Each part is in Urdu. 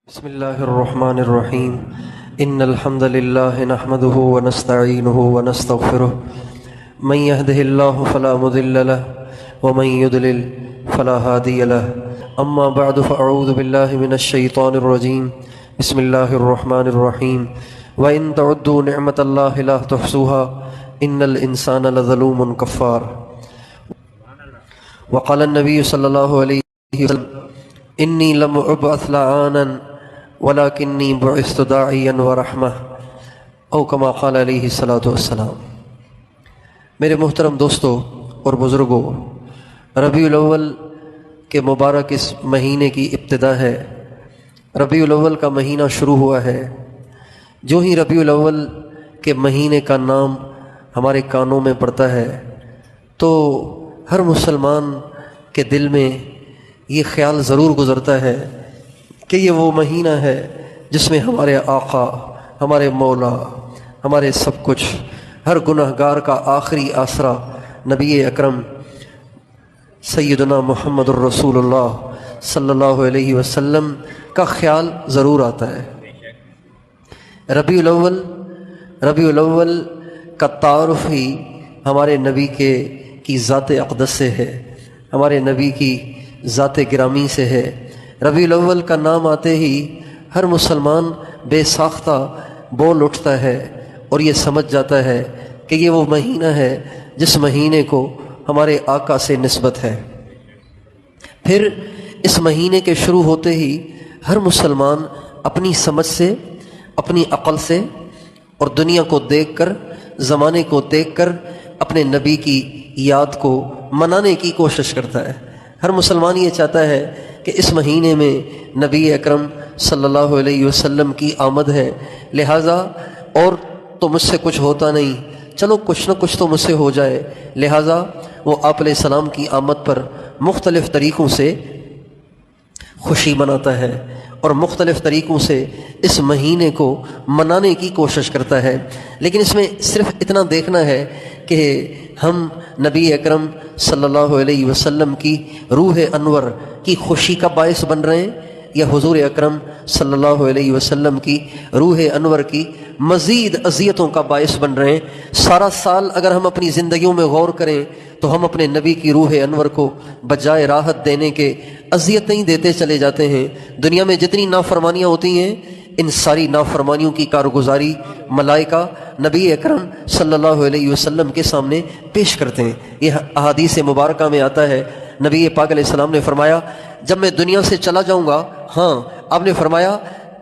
بسم الله الرحمن الرحيم إن الحمد لله نحمده ونستعينه ونستغفره من يهده الله فلا مضل له ومن يضلل فلا هادي له أما بعد فأعوذ بالله من الشيطان الرجيم بسم الله الرحمن الرحيم وإن تعدوا نعمة الله لا تحصوها إن الإنسان لظلوم كفار وقال النبي صلى الله عليه وسلم إني لم أبعث لعانا وَلَكِنِّي بُعِثْتُ دَاعِيًا وَرَحْمَةً او کما قال علیہ الصلوۃ والسلام۔ میرے محترم دوستو اور بزرگوں، ربیع الاول کے مبارک اس مہینے کی ابتدا ہے۔ ربیع الاول کا مہینہ شروع ہوا ہے۔ جو ہی ربیع الاول کے مہینے کا نام ہمارے کانوں میں پڑتا ہے تو ہر مسلمان کے دل میں یہ خیال ضرور گزرتا ہے کہ یہ وہ مہینہ ہے جس میں ہمارے آقا، ہمارے مولا، ہمارے سب کچھ، ہر گناہ گار کا آخری آسرا نبی اکرم سیدنا محمد الرسول اللہ صلی اللہ علیہ وسلم کا خیال ضرور آتا ہے۔ ربیع الاول کا تعارف ہی ہمارے نبی کی ذات اقدس سے ہے، ہمارے نبی کی ذات گرامی سے ہے۔ ربیع الاول کا نام آتے ہی ہر مسلمان بے ساختہ بول اٹھتا ہے اور یہ سمجھ جاتا ہے کہ یہ وہ مہینہ ہے جس مہینے کو ہمارے آقا سے نسبت ہے۔ پھر اس مہینے کے شروع ہوتے ہی ہر مسلمان اپنی سمجھ سے، اپنی عقل سے اور دنیا کو دیکھ کر، زمانے کو دیکھ کر اپنے نبی کی یاد کو منانے کی کوشش کرتا ہے۔ ہر مسلمان یہ چاہتا ہے کہ اس مہینے میں نبی اکرم صلی اللہ علیہ وسلم کی آمد ہے، لہٰذا اور تو مجھ سے کچھ ہوتا نہیں، چلو کچھ نہ کچھ تو مجھ سے ہو جائے، لہٰذا وہ آپ علیہ السلام کی آمد پر مختلف طریقوں سے خوشی مناتا ہے اور مختلف طریقوں سے اس مہینے کو منانے کی کوشش کرتا ہے۔ لیکن اس میں صرف اتنا دیکھنا ہے کہ ہم نبی اکرم صلی اللہ علیہ وسلم کی روح انور کی خوشی کا باعث بن رہے ہیں یا حضور اکرم صلی اللہ علیہ وسلم کی روح انور کی مزید اذیتوں کا باعث بن رہے ہیں۔ سارا سال اگر ہم اپنی زندگیوں میں غور کریں تو ہم اپنے نبی کی روح انور کو بجائے راحت دینے کے اذیتیں دیتے چلے جاتے ہیں۔ دنیا میں جتنی نافرمانیاں ہوتی ہیں، ان ساری نافرمانیوں کی کارگزاری ملائکہ نبی اکرم صلی اللہ علیہ وسلم کے سامنے پیش کرتے ہیں۔ یہ احادیث مبارکہ میں آتا ہے، نبی پاک علیہ السلام نے فرمایا جب میں دنیا سے چلا جاؤں گا، ہاں آپ نے فرمایا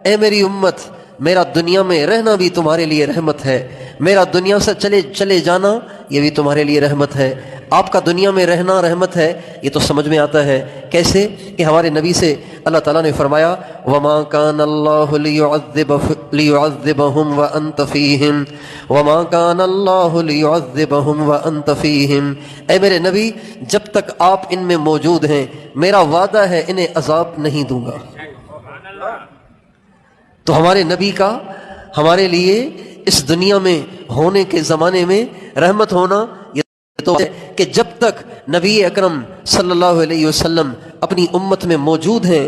اے میری امت، میرا دنیا میں رہنا بھی تمہارے لیے رحمت ہے، میرا دنیا سے چلے جانا یہ بھی تمہارے لیے رحمت ہے۔ آپ کا دنیا میں رہنا رحمت ہے، یہ تو سمجھ میں آتا ہے کیسے کہ ہمارے نبی سے اللہ تعالیٰ نے فرمایا وَمَا كَانَ اللَّهُ لِيُعَذِّبَهُمْ وَأَنْتَ فِيهِمْ وَمَا كَانَ اللَّهُ لِيُعَذِّبَهُمْ وَأَنْتَ فِيهِمْ۔ اے میرے نبی، جب تک آپ ان میں موجود ہیں میرا وعدہ ہے انہیں عذاب نہیں دوں گا۔ تو ہمارے نبی کا ہمارے لیے اس دنیا میں ہونے کے زمانے میں رحمت ہونا یہ تو ہے کہ جب تک نبی اکرم صلی اللہ علیہ وسلم اپنی امت میں موجود ہیں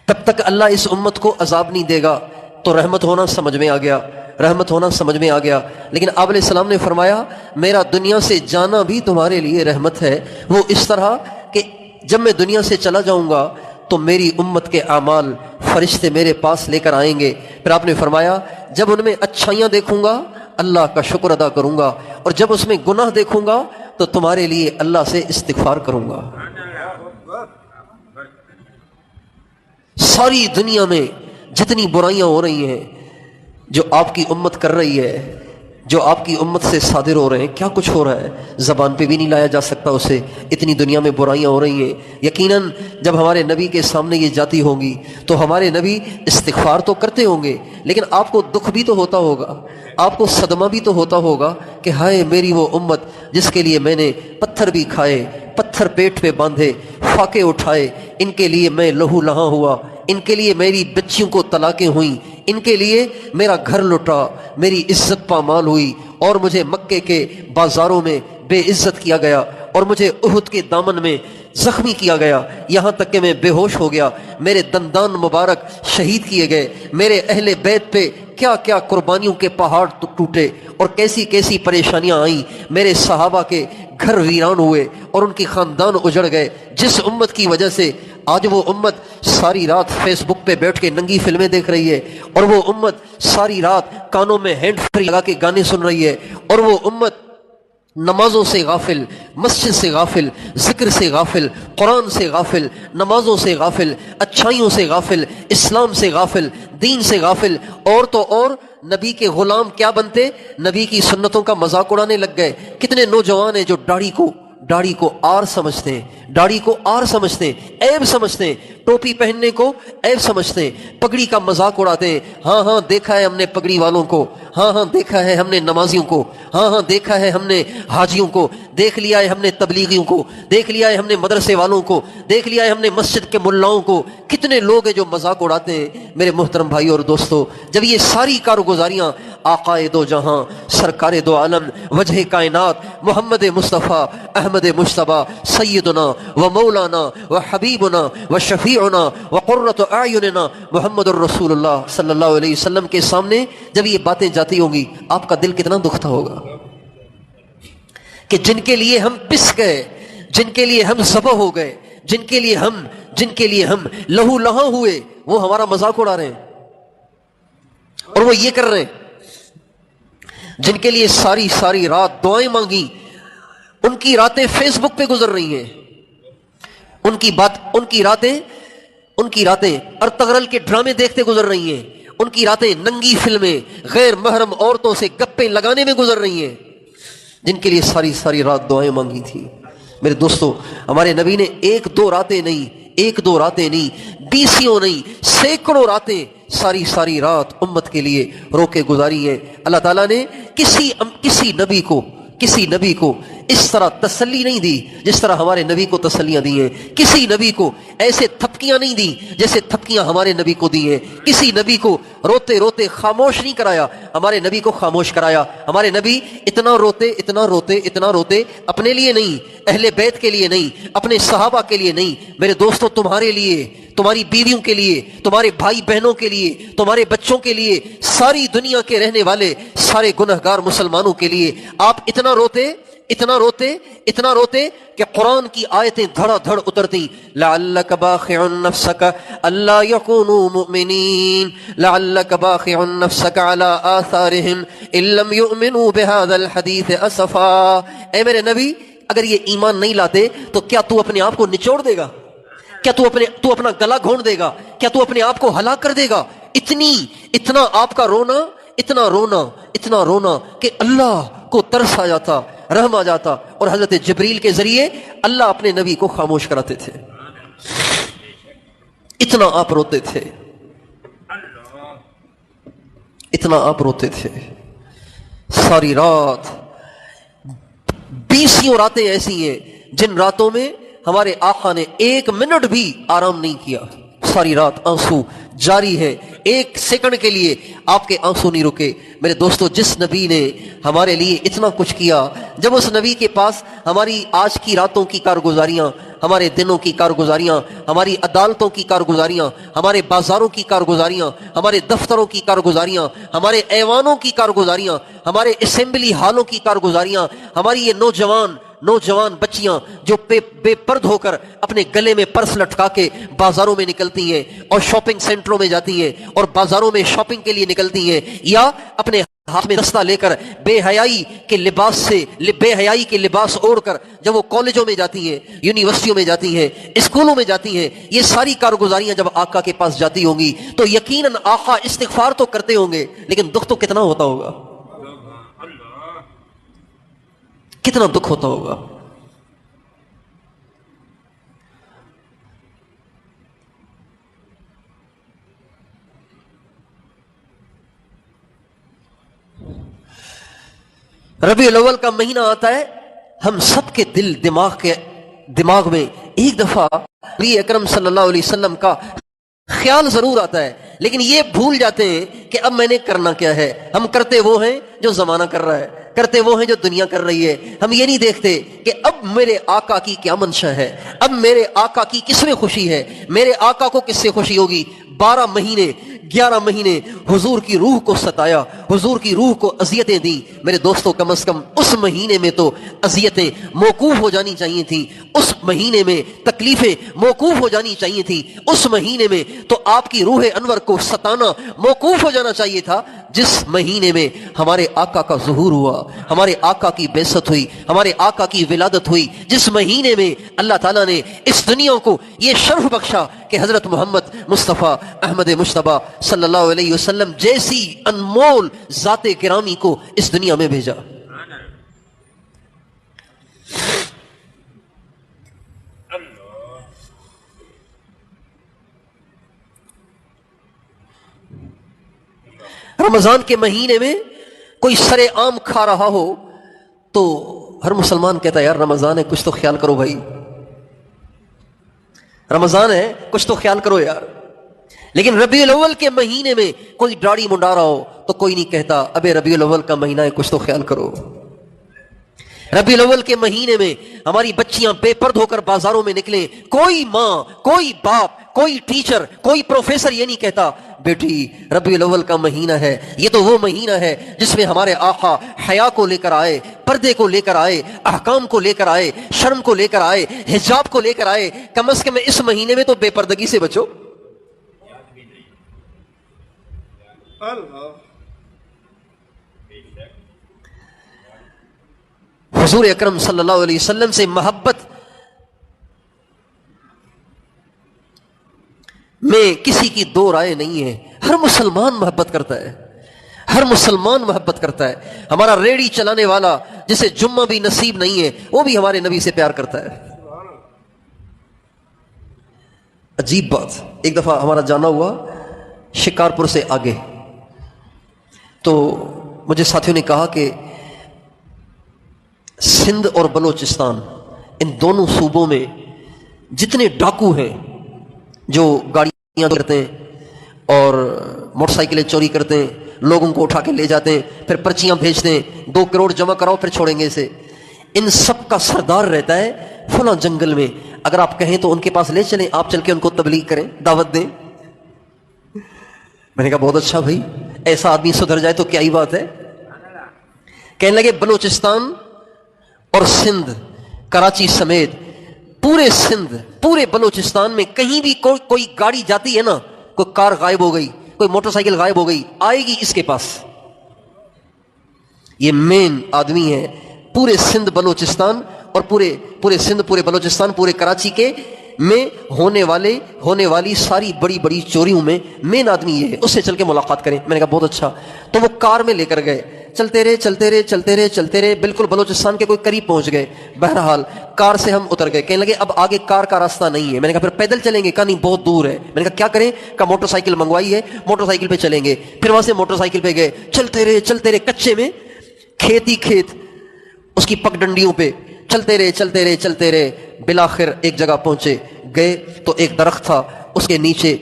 تب تک اللہ اس امت کو عذاب نہیں دے گا، تو رحمت ہونا سمجھ میں آ گیا، رحمت ہونا سمجھ میں آ گیا۔ لیکن آپ علیہ السلام نے فرمایا میرا دنیا سے جانا بھی تمہارے لیے رحمت ہے، وہ اس طرح کہ جب میں دنیا سے چلا جاؤں گا تو میری امت کے اعمال فرشتے میرے پاس لے کر آئیں گے۔ پھر آپ نے فرمایا جب ان میں اچھائیاں دیکھوں گا اللہ کا شکر ادا کروں گا، اور جب اس میں گناہ دیکھوں گا تو تمہارے لیے اللہ سے استغفار کروں گا۔ ساری دنیا میں جتنی برائیاں ہو رہی ہیں جو آپ کی امت کر رہی ہے، جو آپ کی امت سے صادر ہو رہے ہیں، کیا کچھ ہو رہا ہے زبان پہ بھی نہیں لایا جا سکتا اسے، اتنی دنیا میں برائیاں ہو رہی ہیں۔ یقیناً جب ہمارے نبی کے سامنے یہ جاتی ہوں گی تو ہمارے نبی استغفار تو کرتے ہوں گے، لیکن آپ کو دکھ بھی تو ہوتا ہوگا، آپ کو صدمہ بھی تو ہوتا ہوگا کہ ہائے میری وہ امت جس کے لیے میں نے پتھر بھی کھائے، پتھر پیٹ پہ باندھے، فاقے اٹھائے، ان کے لیے میں لہو لہاں ہوا، ان کے لیے میری بچیوں کو طلاقیں ہوئیں، ان کے لیے میرا گھر لٹا، میری عزت پامال ہوئی، اور مجھے مکے کے بازاروں میں بے عزت کیا گیا، اور مجھے احد کے دامن میں زخمی کیا گیا، یہاں تک کہ میں بے ہوش ہو گیا، میرے دندان مبارک شہید کیے گئے، میرے اہل بیت پہ کیا کیا قربانیوں کے پہاڑ ٹوٹے اور کیسی کیسی پریشانیاں آئیں، میرے صحابہ کے گھر ویران ہوئے اور ان کی خاندان اجڑ گئے، جس امت کی وجہ سے آج وہ امت ساری رات فیس بک پہ بیٹھ کے ننگی فلمیں دیکھ رہی ہے، اور وہ امت ساری رات کانوں میں ہینڈ فری لگا کے گانے سن رہی ہے، اور وہ امت نمازوں سے غافل، مسجد سے غافل، ذکر سے غافل، قرآن سے غافل، نمازوں سے غافل، اچھائیوں سے غافل، اسلام سے غافل، دین سے غافل، اور تو اور نبی کے غلام کیا بنتے، نبی کی سنتوں کا مذاق اڑانے لگ گئے۔ کتنے نوجوان ہیں جو داڑھی کو آر سمجھتے ہیں، داڑھی کو آر سمجھتے ہیں، عیب سمجھتے ہیں، ٹوپی پہننے کو عیب سمجھتے ہیں، پگڑی کا مذاق اڑاتے ہیں۔ ہاں دیکھا ہے ہم نے پگڑی والوں کو، ہاں دیکھا ہے ہم نے نمازیوں کو، ہاں دیکھا ہے ہم نے حاجیوں کو، دیکھ لیا ہے ہم نے تبلیغیوں کو، دیکھ لیا ہے ہم نے مدرسے والوں کو، دیکھ لیا ہے ہم نے مسجد کے ملاؤں کو۔ کتنے لوگ ہیں جو مذاق اڑاتے ہیں۔ میرے محترم بھائی اور دوستو، جب یہ ساری کارگزاریاں آقائے دو جہاں، سرکار دو عالم، وجہ کائنات، محمد مصطفیٰ احمد مجتبی، سیدنا و مولانا و حبیبنا و شفیعنا و قرۃ اعیننا محمد الرسول اللہ صلی اللہ علیہ وسلم کے سامنے جب یہ باتیں جاتی ہوں گی، آپ کا دل کتنا دکھتا ہوگا کہ جن کے لیے ہم پس گئے، جن کے لیے ہم ذبح ہو گئے، جن کے لیے ہم لہو لہاں ہوئے، وہ ہمارا مذاق اڑا رہے ہیں، اور وہ یہ کر رہے ہیں۔ جن کے لیے ساری رات دعائیں مانگی، ان کی راتیں فیس بک پہ گزر رہی ہیں، ان کی راتیں ارطغرل کے ڈرامے دیکھتے گزر رہی ہیں، ان کی راتیں ننگی فلمیں، غیر محرم عورتوں سے گپیں لگانے میں گزر رہی ہیں، جن کے لیے ساری رات دعائیں مانگی تھی۔ میرے دوستو، ہمارے نبی نے ایک دو راتیں نہیں، بیسیوں نہیں، سینکڑوں راتیں ساری رات امت کے لیے رو کے گزاری ہیں۔ اللہ تعالیٰ نے کسی نبی کو اس طرح تسلی نہیں دی جس طرح ہمارے نبی کو تسلیاں دی ہیں، کسی نبی کو ایسے تھپکیاں نہیں دی جیسے تھپکیاں ہمارے نبی کو دی ہیں، کسی نبی کو روتے روتے خاموش نہیں کرایا، ہمارے نبی کو خاموش کرایا۔ ہمارے نبی اتنا روتے اپنے لیے نہیں، اہل بیت کے لیے نہیں، اپنے صحابہ کے لیے نہیں، میرے دوستوں تمہارے لیے، تمہاری بیویوں کے لیے، تمہارے بھائی بہنوں کے لیے، تمہارے بچوں کے لیے، ساری دنیا کے رہنے والے سارے گنہگار مسلمانوں کے لیے آپ اتنا روتے کہ قرآن کی آیتیں دھڑا دھڑ اترتی۔ لعلک باخع نفسک الا یکونوا مؤمنین، لعلک باخع نفسک علی آثارہم ان لم یؤمنوا بہذا الحدیث اسفا۔ اے میرے نبی، اگر یہ ایمان نہیں لاتے تو کیا تو اپنے آپ کو نچوڑ دے گا؟ کیا تو اپنا گلا گھونٹ دے گا؟ کیا تو اپنے آپ کو ہلاک کر دے گا؟ اتنا آپ کا اتنا رونا کہ اللہ کو ترس آ جاتا، رحم آ جاتا، اور حضرت جبریل کے ذریعے اللہ اپنے نبی کو خاموش کراتے تھے۔ اتنا آپ روتے تھے ساری رات۔ بیسیوں راتیں ایسی ہیں جن راتوں میں ہمارے آقا نے ایک منٹ بھی آرام نہیں کیا، ساری رات آنسو جاری ہے، ایک سیکنڈ کے لیے آپ کے آنسو نہیں رکے۔ میرے دوستو، جس نبی نے ہمارے لیے اتنا کچھ کیا، جب اس نبی کے پاس ہماری آج کی راتوں کی کارگزاریاں، ہمارے دنوں کی کارگزاریاں، ہماری عدالتوں کی کارگزاریاں، ہمارے بازاروں کی کارگزاریاں، ہمارے دفتروں کی کارگزاریاں، ہمارے ایوانوں کی کارگزاریاں، ہمارے اسمبلی ہالوں کی کارگزاریاں، ہماری یہ نوجوان بچیاں جو بے پرد ہو کر اپنے گلے میں پرس لٹکا کے بازاروں میں نکلتی ہیں اور شاپنگ سینٹروں میں جاتی ہیں اور بازاروں میں شاپنگ کے لیے نکلتی ہیں، یا اپنے ہاتھ میں دستہ لے کر بے حیائی کے لباس اوڑھ کر جب وہ کالجوں میں جاتی ہیں، یونیورسٹیوں میں جاتی ہیں، اسکولوں میں جاتی ہیں، یہ ساری کارگزاریاں جب آقا کے پاس جاتی ہوں گی تو یقیناً آقا استغفار تو کرتے ہوں گے، لیکن دکھ تو کتنا ہوتا ہوگا، کتنا دکھ ہوتا ہوگا۔ ربیع الاول کا مہینہ آتا ہے، ہم سب کے دماغ میں ایک دفعہ نبی اکرم صلی اللہ علیہ وسلم کا خیال ضرور آتا ہے، لیکن یہ بھول جاتے ہیں کہ اب میں نے کرنا کیا ہے۔ ہم کرتے وہ ہیں جو زمانہ کر رہا ہے، کرتے وہ ہیں جو دنیا کر رہی ہے. ہم یہ نہیں دیکھتے کہ اب میرے آقا کی کیا منشا ہے, اب میرے آقا کی کس میں خوشی ہے, میرے آقا کو کس سے خوشی ہوگی. 12 مہینے 11 مہینے حضور کی روح کو ستایا, حضور کی روح کو اذیتیں دی. میرے دوستو, کم از کم اس مہینے میں تو اذیتیں موقوف ہو جانی چاہیے تھی, اس مہینے میں تکلیفیں موقوف ہو جانی چاہیے تھی, اس مہینے میں تو آپ کی روح انور کو ستانا موقوف ہو جانا چاہیے تھا. جس مہینے میں ہمارے آقا کا ظہور ہوا, ہمارے آقا کی بعثت ہوئی, ہمارے آقا کی ولادت ہوئی, جس مہینے میں اللہ تعالیٰ نے اس دنیا کو یہ شرف بخشا کہ حضرت محمد مصطفیٰ احمد مجتبیٰ صلی اللہ علیہ وسلم جیسی انمول ذات گرامی کو اس دنیا میں بھیجا. رمضان کے مہینے میں کوئی سرے عام کھا رہا ہو تو ہر مسلمان کہتا ہے یار رمضان ہے, کچھ تو خیال کرو بھائی, رمضان ہے کچھ تو خیال کرو یار. لیکن ربیع الاول کے مہینے میں کوئی داڑھی منڈا رہا ہو تو کوئی نہیں کہتا ابے ربیع الاول کا مہینہ ہے کچھ تو خیال کرو. ربیع الاول کے مہینے میں ہماری بچیاں بے پرد ہو کر بازاروں میں نکلیں, کوئی ماں, کوئی باپ, کوئی ٹیچر, کوئی پروفیسر یہ نہیں کہتا بیٹی ربیع الاول کا مہینہ ہے, یہ تو وہ مہینہ ہے جس میں ہمارے آقا حیا کو لے کر آئے, پردے کو لے کر آئے, احکام کو لے کر آئے, شرم کو لے کر آئے, حجاب کو لے کر آئے. کم از کم اس مہینے میں تو بے پردگی سے بچو. حضور اکرم صلی اللہ علیہ وسلم سے محبت میں کسی کی دو رائے نہیں ہے. ہر مسلمان محبت کرتا ہے, ہر مسلمان محبت کرتا ہے. ہمارا ریڑھی چلانے والا جسے جمعہ بھی نصیب نہیں ہے وہ بھی ہمارے نبی سے پیار کرتا ہے. عجیب بات, ایک دفعہ ہمارا جانا ہوا شکارپور سے آگے, تو مجھے ساتھیوں نے کہا کہ سندھ اور بلوچستان ان دونوں صوبوں میں جتنے ڈاکو ہیں جو گاڑیاں کرتے ہیں اور موٹر سائیکلیں چوری کرتے ہیں, لوگوں کو اٹھا کے لے جاتے ہیں, پھر پرچیاں بھیجتے ہیں, 2 کروڑ جمع کراؤ پھر چھوڑیں گے اسے, ان سب کا سردار رہتا ہے فلاں جنگل میں. اگر آپ کہیں تو ان کے پاس لے چلیں, آپ چل کے ان کو تبلیغ کریں, دعوت دیں. میں نے کہا بہت اچھا بھائی, ایسا آدمی سدھر جائے تو کیا ہی بات ہے. کہنے لگے بلوچستان اور سندھ, کراچی سمیت پورے سندھ, پورے بلوچستان میں کہیں بھی کوئی گاڑی جاتی ہے نا, کوئی کار غائب ہو گئی, کوئی موٹر سائیکل غائب ہو گئی, آئے گی اس کے پاس. یہ مین آدمی ہے پورے سندھ بلوچستان اور پورے سندھ, پورے بلوچستان, پورے کراچی کے میں ہونے والی ساری بڑی بڑی چوریوں میں مین آدمی یہ ہے, اس سے چل کے ملاقات کریں. میں نے کہا بہت اچھا. تو وہ کار میں لے کر گئے, چلتے رہے, بالکل بلوچستان کے کوئی قریب پہنچ گئے. بہرحال کار سے ہم اتر گئے, کہنے لگے اب آگے کار کا راستہ نہیں ہے. میں نے کہا پھر پیدل چلیں گے؟ کہا نہیں بہت دور ہے. میں نے کہا کیا کریں؟ کہا موٹر سائیکل منگوائی ہے, موٹر سائیکل پہ چلیں گے. پھر وہاں سے موٹر سائیکل پہ گئے, چلتے رہے کچے میں, کھیت ہی کھیت, اس کی پگ ڈنڈیوں پہ چلتے رہے. بلاخر ایک جگہ پہنچے, گئے تو ایک درخت تھا, اس کے نیچے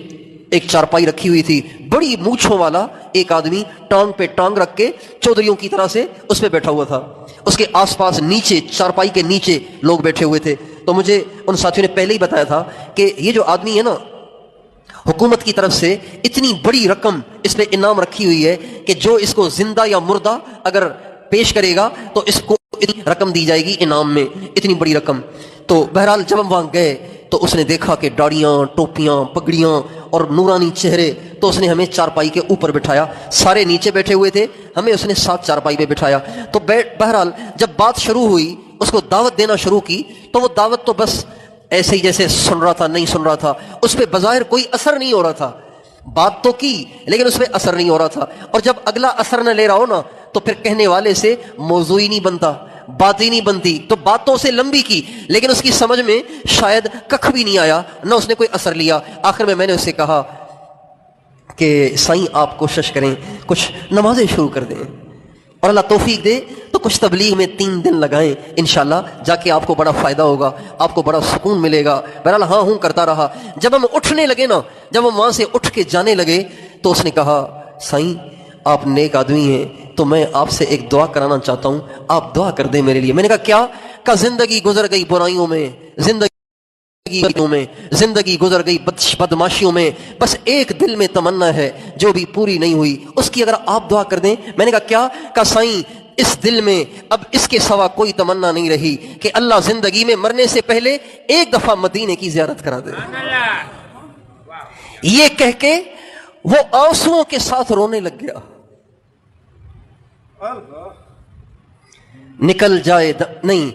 ایک چارپائی رکھی ہوئی تھی, بڑی مونچھوں والا ایک آدمی ٹانگ پہ ٹانگ رکھ کے چودھریوں کی طرح سے اس پہ بیٹھا ہوا تھا. اس کے آس پاس نیچے چارپائی کے نیچے لوگ بیٹھے ہوئے تھے. تو مجھے ان ساتھیوں نے پہلے ہی بتایا تھا کہ یہ جو آدمی ہے نا, حکومت کی طرف سے اتنی بڑی رقم اس پہ انعام رکھی ہوئی ہے کہ جو اس کو زندہ یا مردہ اگر پیش کرے گا تو اس کو اتنی رقم دی جائے گی انعام میں, اتنی بڑی رقم. تو بہرحال جب ہم وہاں گئے تو اس نے دیکھا کہ داڑیاں, ٹوپیاں, پگڑیاں اور نورانی چہرے, تو اس نے ہمیں چارپائی کے اوپر بٹھایا. سارے نیچے بیٹھے ہوئے تھے, ہمیں اس نے ساتھ چارپائی پہ بٹھایا. تو بہرحال جب بات شروع ہوئی, اس کو دعوت دینا شروع کی, تو وہ دعوت تو بس ایسے ہی جیسے سن رہا تھا نہیں سن رہا تھا, اس پہ بظاہر کوئی اثر نہیں ہو رہا تھا. بات تو کی لیکن اس پہ اثر نہیں ہو رہا تھا. اور جب اگلا اثر نہ لے رہا ہو نا تو پھر کہنے والے سے موضوع ہی نہیں بنتا, بات ہی نہیں بنتی. تو بات تو اسے لمبی کی لیکن اس کی سمجھ میں شاید ککھ بھی نہیں آیا, نہ اس نے کوئی اثر لیا. آخر میں نے اسے کہا کہ سائیں آپ کوشش کریں کچھ نمازیں شروع کر دیں, اور اللہ توفیق دے تو کچھ تبلیغ میں 3 دن لگائیں, انشاءاللہ جا کے آپ کو بڑا فائدہ ہوگا, آپ کو بڑا سکون ملے گا. بہرحال ہاں ہوں کرتا رہا. جب ہم اٹھنے لگے نا, جب ہم وہاں سے اٹھ کے جانے لگے تو اس نے کہا سائیں آپ نیک آدمی ہیں تو میں آپ سے ایک دعا کرانا چاہتا ہوں، آپ دعا کر دیں میرے لیے۔ میں نے کہا کیا؟ کہا زندگی گزر گئی برائیوں میں، زندگی گزر گئی بدماشیوں میں، بس ایک دل میں تمنا ہے جو بھی پوری نہیں ہوئی، اس کی اگر آپ دعا کر دیں۔ میں نے کہا کیا؟ کہا سائیں اس دل میں اب اس کے سوا کوئی تمنا نہیں رہی کہ اللہ زندگی میں مرنے سے پہلے ایک دفعہ مدینے کی زیارت کرا دے۔ یہ کہہ کے وہ آنسوؤں کے ساتھ رونے لگ گیا۔ نکل جائے نہیں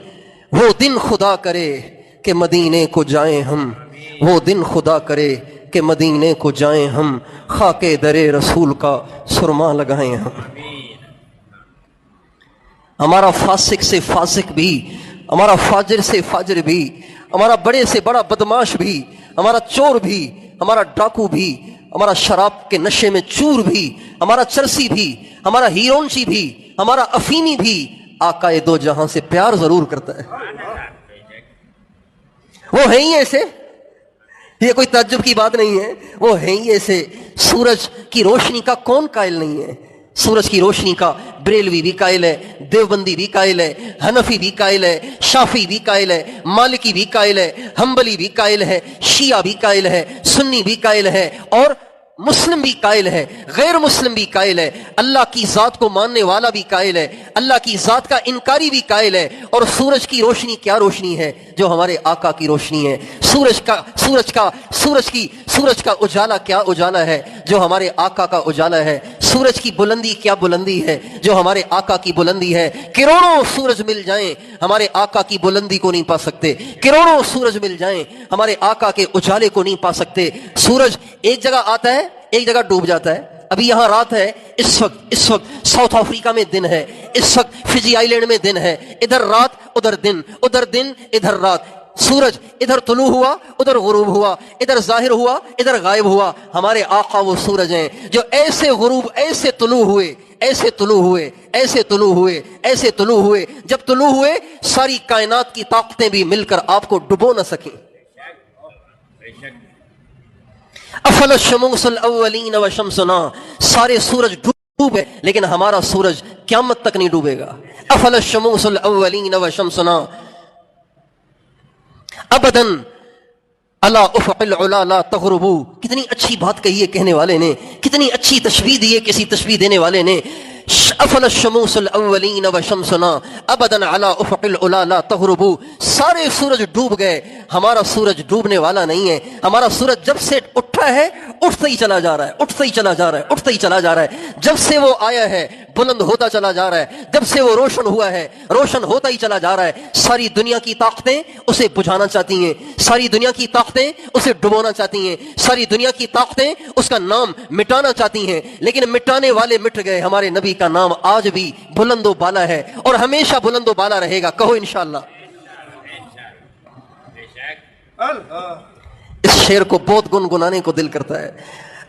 وہ دن خدا کرے کہ مدینے کو جائیں ہم، وہ دن خدا کرے کہ مدینے کو جائیں ہم، خاک در رسول کا سرما لگائیں ہم۔ ہمارا فاسق سے فاسق بھی، ہمارا فاجر سے فاجر بھی، ہمارا بڑے سے بڑا بدماش بھی، ہمارا چور بھی، ہمارا ڈاکو بھی، ہمارا شراب کے نشے میں چور بھی، ہمارا چرسی بھی، ہمارا ہیرونچی بھی، ہمارا افیمی بھی آقا دو جہاں سے پیار ضرور کرتا ہے۔ وہ ہیں ہی ایسے، یہ کوئی تعجب کی بات نہیں ہے، وہ ہیں ہی ایسے۔ سورج کی روشنی کا کون قائل نہیں ہے؟ سورج کی روشنی کا بریلوی بھی قائل ہے، دیوبندی بھی قائل ہے، حنفی بھی قائل ہے، شافعی بھی قائل ہے، مالکی بھی قائل ہے، حنبلی بھی قائل ہے، شیعہ بھی قائل ہے، سنی بھی قائل ہے، اور مسلم بھی قائل ہے، غیر مسلم بھی قائل ہے، اللہ کی ذات کو ماننے والا بھی قائل ہے، اللہ کی ذات کا انکاری بھی قائل ہے۔ اور سورج کی روشنی کیا روشنی ہے؟ جو ہمارے آقا کی روشنی ہے۔ سورج کا اجالا کیا اجالا ہے؟ جو ہمارے آقا کا اجالا ہے۔ سورج کی بلندی کیا بلندی ہے؟ جو ہمارے آقا کی بلندی ہے۔ کروڑوں سورج مل جائیں ہمارے آقا کی بلندی کو نہیں پا سکتے، کروڑوں سورج مل جائیں ہمارے آقا کے اجالے کو نہیں پا سکتے۔ سورج ایک جگہ آتا ہے، ایک جگہ ڈوب جاتا ہے۔ ابھی یہاں رات ہے، اس وقت ساؤتھ افریقہ میں دن ہے، اس وقت فجی آئی لینڈ میں دن ہے، ادھر رات ادھر دن، ادھر دن ادھر رات۔ سورج ادھر طلوع ہوا ادھر غروب ہوا، ادھر ظاہر ہوا ادھر غائب ہوا۔ ہمارے آقا وہ سورج ہیں جو ایسے غروب، ایسے طلوع ہوئے، ایسے طلوع ہوئے، ایسے طلوع ہوئے، ایسے طلوع ہوئے، جب طلوع ہوئے ساری کائنات کی طاقتیں بھی مل کر آپ کو ڈبو نہ سکیں۔ افل الشموس الاولین وشمسنا، سارے سورج ڈوبے لیکن ہمارا سورج قیامت تک نہیں ڈوبے گا۔ افل الشموس الاولین وشمسنا ابداً الا افق العلا لا تغربوا۔ کتنی اچھی بات کہی ہے کہنے والے نے، کتنی اچھی تشبیہ دی ہے کسی تشبیہ دینے والے نے۔ افل الشموس الاولین وشمسنا ابدا علی افق العلا لا تغربوا۔ سارے سورج ڈوب گئے، ہمارا سورج ڈوبنے والا نہیں ہے۔ ہمارا سورج جب سے اٹھا ہے اٹھتا ہی چلا جا رہا ہے، اٹھتا ہی چلا جا رہا ہے، اٹھتا ہی چلا جا رہا ہے۔ جب سے وہ آیا ہے بلند ہوتا چلا جا رہا ہے، جب سے وہ روشن ہوا ہے روشن ہوتا ہی چلا جا رہا ہے۔ ساری دنیا کی طاقتیں اسے بجھانا چاہتی ہیں، ساری دنیا کی طاقتیں اسے ڈبونا چاہتی ہیں، ساری دنیا کی طاقتیں اس کا نام مٹانا چاہتی ہیں، لیکن مٹانے والے مٹ گئے۔ ہمارے نبی کا نام آج بھی بلند و بالا ہے اور ہمیشہ بلند و بالا رہے گا۔ کہو انشاءاللہ۔ اس شعر کو بہت گنگنانے کو دل کرتا ہے۔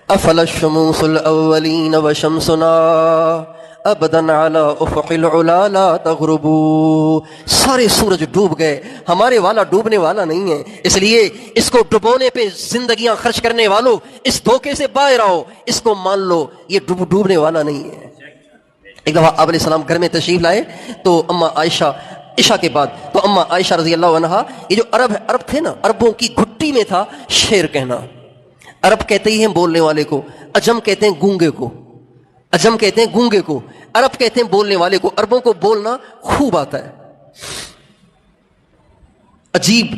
افل الشموس الاولین وشمسنا ابدا علی افق العلا لا تغربوا۔ سارے سورج ڈوب گئے، ہمارے والا ڈوبنے والا نہیں ہے، اس لیے اس کو ڈبونے پہ زندگیاں خرچ کرنے والوں اس دھوکے سے باہر آؤ، اس کو مان لو، یہ ڈوبنے والا نہیں ہے۔ ایک دفعہ آپ علیہ السلام گھر میں تشریف لائے تو اما عائشہ عشاء کے بعد، تو اما عائشہ رضی اللہ عنہا، یہ جو عرب تھے نا، عربوں کی گھٹی میں تھا شعر کہنا۔ عرب کہتے ہی ہیں بولنے والے کو، عجم کہتے ہیں گونگے کو، عجم کہتے ہیں گونگے کو، عرب کہتے ہیں بولنے والے کو۔ عربوں کو بولنا خوب آتا ہے، عجیب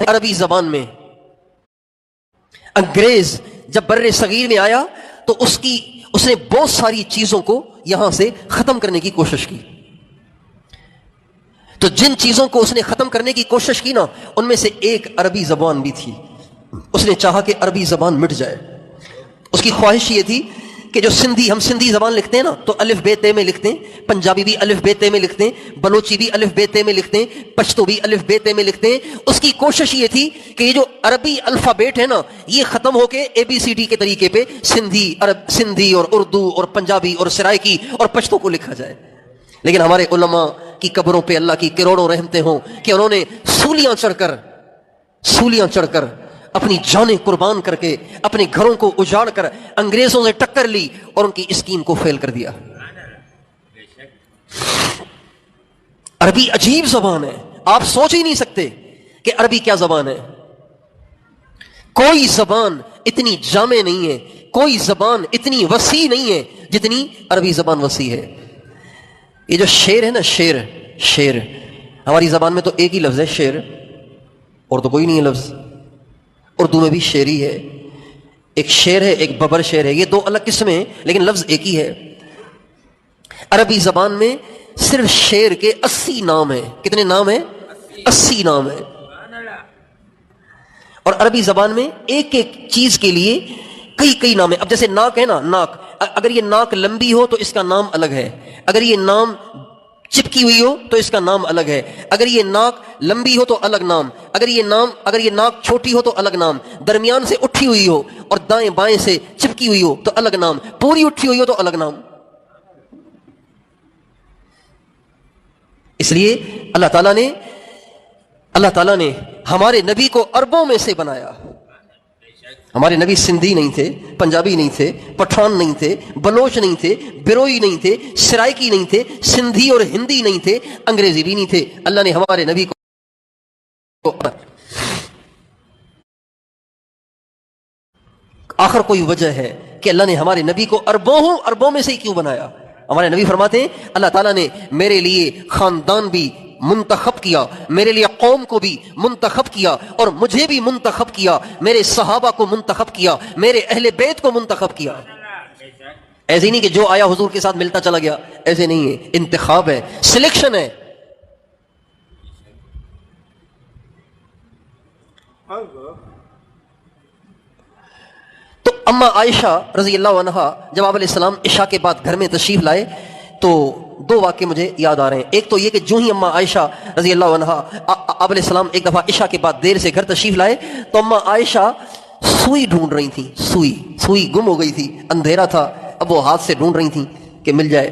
عربی زبان میں۔ انگریز جب بر صغیر میں آیا تو اس نے بہت ساری چیزوں کو یہاں سے ختم کرنے کی کوشش کی۔ تو جن چیزوں کو اس نے ختم کرنے کی کوشش کی نا، ان میں سے ایک عربی زبان بھی تھی۔ اس نے چاہا کہ عربی زبان مٹ جائے۔ اس کی خواہش یہ تھی کہ جو ہم سندھی زبان لکھتے ہیں نا تو الف بے تے میں لکھتے ہیں، پنجابی بھی الف بے تے میں لکھتے ہیں، بلوچی بھی الف بے تے میں لکھتے ہیں، پشتو بھی الف بے تے میں لکھتے ہیں۔ اس کی کوشش یہ تھی کہ یہ جو عربی الفابیٹ ہے نا، یہ ختم ہو کے ABCD کے طریقے پہ سندھی اور اردو اور پنجابی اور سرائکی اور پشتو کو لکھا جائے۔ لیکن ہمارے علماء کی قبروں پہ اللہ کی کروڑوں رحمتیں ہوں کہ انہوں نے سولیاں چڑھ کر اپنی جانیں قربان کر کے اپنے گھروں کو اجاڑ کر انگریزوں سے ٹکر لی اور ان کی اسکیم کو فیل کر دیا۔ عربی عجیب زبان ہے، آپ سوچ ہی نہیں سکتے کہ عربی کیا زبان ہے۔ کوئی زبان اتنی جامع نہیں ہے، کوئی زبان اتنی وسیع نہیں ہے جتنی عربی زبان وسیع ہے۔ یہ جو شعر ہے نا، شعر ہماری زبان میں تو ایک ہی لفظ ہے شعر، اور تو کوئی نہیں ہے لفظ۔ اردو میں بھی شعری ہے، ایک شعر ہے ایک ببر شعر ہے، یہ دو الگ قسمیں ہیں لیکن لفظ ایک ہی ہے۔ عربی زبان میں صرف شعر کے 80 نام ہیں۔ کتنے نام ہیں؟ 80 نام ہیں۔ اور عربی زبان میں ایک ایک چیز کے لیے کئی نام ہیں۔ اب جیسے ناک ہے نا، ناک، اگر یہ ناک لمبی ہو تو اس کا نام الگ ہے، اگر یہ نام چپکی ہوئی ہو تو اس کا نام الگ ہے، اگر یہ ناک لمبی ہو تو الگ نام، اگر یہ ناک چھوٹی ہو تو الگ نام، درمیان سے اٹھی ہوئی ہو اور دائیں بائیں سے چپکی ہوئی ہو تو الگ نام، پوری اٹھی ہوئی ہو تو الگ نام۔ اس لیے اللہ تعالیٰ نے ہمارے نبی کو عربوں میں سے بنایا۔ ہمارے نبی سندھی نہیں تھے، پنجابی نہیں تھے، پٹھان نہیں تھے، بلوچ نہیں تھے، بروئی نہیں تھے، سرائکی نہیں تھے، سندھی اور ہندی نہیں تھے، انگریزی بھی نہیں تھے۔ اللہ نے ہمارے نبی کو آخر کوئی وجہ ہے کہ اللہ نے ہمارے نبی کو عربوں میں سے ہی کیوں بنایا؟ ہمارے نبی فرماتے ہیں اللہ تعالیٰ نے میرے لیے خاندان بھی منتخب کیا، میرے لیے قوم کو بھی منتخب کیا اور مجھے بھی منتخب کیا، میرے صحابہ کو منتخب کیا، میرے اہل بیت کو منتخب کیا۔ ایسے نہیں کہ جو آیا حضور کے ساتھ ملتا چلا گیا، ایسے نہیں ہے، انتخاب ہے، سلیکشن ہے۔ تو اما عائشہ رضی اللہ عنہا جب آپ علیہ السلام عشاء کے بعد گھر میں تشریف لائے تو دو واقعے مجھے یاد آ رہے ہیں۔ ایک تو یہ کہ جو ہی اما عائشہ رضی اللہ عنہا آپ علیہ السلام ایک دفعہ عشاء کے بعد دیر سے گھر تشریف لائے تو اما عائشہ سوئی ڈھونڈ رہی تھی، سوئی گم ہو گئی تھی، اندھیرا تھا، اب وہ ہاتھ سے ڈھونڈ رہی تھی کہ مل جائے،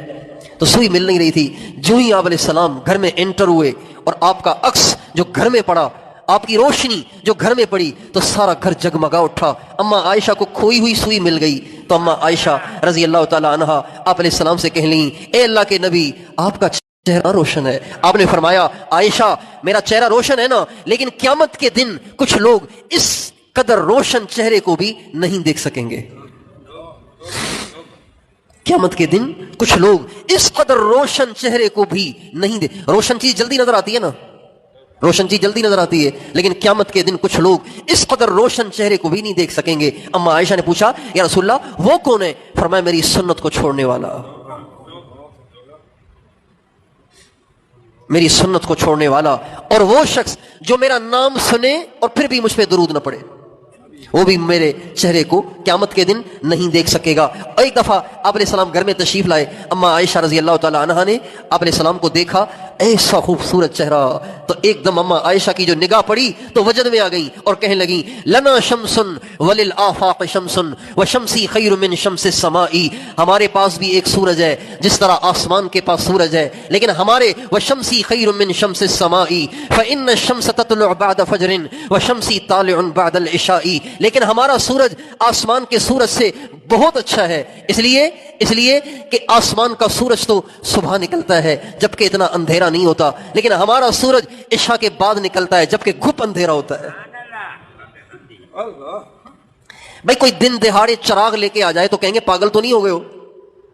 تو سوئی مل نہیں رہی تھی۔ جو ہی آپ علیہ السلام گھر میں انٹر ہوئے اور آپ کا عکس جو گھر میں پڑا، آپ کی روشنی جو گھر میں پڑی تو سارا گھر جگمگا اٹھا۔ اما عائشہ کو کھوئی ہوئی سوئی مل گئی تو اما عائشہ رضی اللہ تعالی عنہا آپ علیہ السلام سے کہہ لیں اے اللہ کے نبی آپ کا چہرہ روشن ہے۔ آپ نے فرمایا عائشہ میرا چہرہ روشن ہے نا، لیکن قیامت کے دن کچھ لوگ اس قدر روشن چہرے کو بھی نہیں دیکھ سکیں گے۔ قیامت کے دن کچھ لوگ اس قدر روشن چہرے کو بھی نہیں دیکھ، روشن چیز جلدی نظر آتی ہے نا، روشن چیز جلدی نظر آتی ہے، لیکن قیامت کے دن کچھ لوگ اس قدر روشن چہرے کو بھی نہیں دیکھ سکیں گے۔ اما عائشہ نے پوچھا یا رسول اللہ وہ کون ہے؟ فرمایا میری سنت کو چھوڑنے والا، میری سنت کو چھوڑنے والا، اور وہ شخص جو میرا نام سنے اور پھر بھی مجھ پہ درود نہ پڑے، وہ بھی میرے چہرے کو قیامت کے دن نہیں دیکھ سکے گا۔ ایک دفعہ آپ علیہ السلام گھر میں تشریف لائے، اما عائشہ رضی اللہ تعالی عنہا نے آپ علیہ السلام کو دیکھا، ایسا خوبصورت چہرہ، تو ایک دم اما عائشہ کی جو نگاہ پڑی تو وجد میں آ گئی اور کہنے لگیں لنا شمس وللآفاق شمس وشمسی خیر من شمس السماء، ہمارے پاس بھی ایک سورج ہے جس طرح آسمان کے پاس سورج ہے، لیکن ہمارے وشمسی خیر من شمس السماء فإن الشمس تطلع بعد فجر وشمسی طالع بعد العشاء، لیکن ہمارا سورج آسمان کے سورج سے بہت اچھا ہے، اس لیے کہ آسمان کا سورج تو صبح نکلتا ہے جبکہ اتنا اندھیرا نہیں ہوتا، لیکن ہمارا سورج عشاء کے بعد نکلتا ہے جبکہ گھپ اندھیرا ہوتا ہے۔ بھائی کوئی دن دہاڑے چراغ لے کے آ جائے تو کہیں گے پاگل تو نہیں ہو گئے ہو؟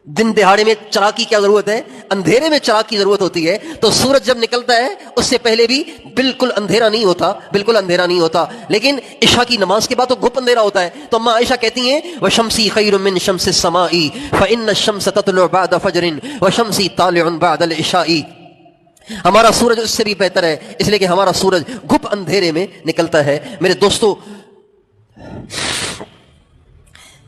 دن دہاڑے میں چراغ کی کیا ضرورت ہے؟ اندھیرے میں چراغ کی ضرورت ہوتی ہے۔ تو سورج جب نکلتا ہے اس سے پہلے بھی بالکل اندھیرا نہیں ہوتا، لیکن عشاء کی نماز کے بعد تو گھپ اندھیرا ہوتا ہے۔ تو اما عائشہ کہتی ہیں وَشَمْسِي خَيْرٌ مِّن شَمْسِ السَّمَاءِ فَإِنَّ الشَّمْسَ تَطْلُعُ بَعْدَ فَجْرٍ وَشَمْسِي طَالِعٌ بَعْدَ الْعِشَاءِ، ہمارا سورج اس سے بھی بہتر ہے اس لیے کہ ہمارا سورج گھپ اندھیرے میں نکلتا ہے۔ میرے دوستو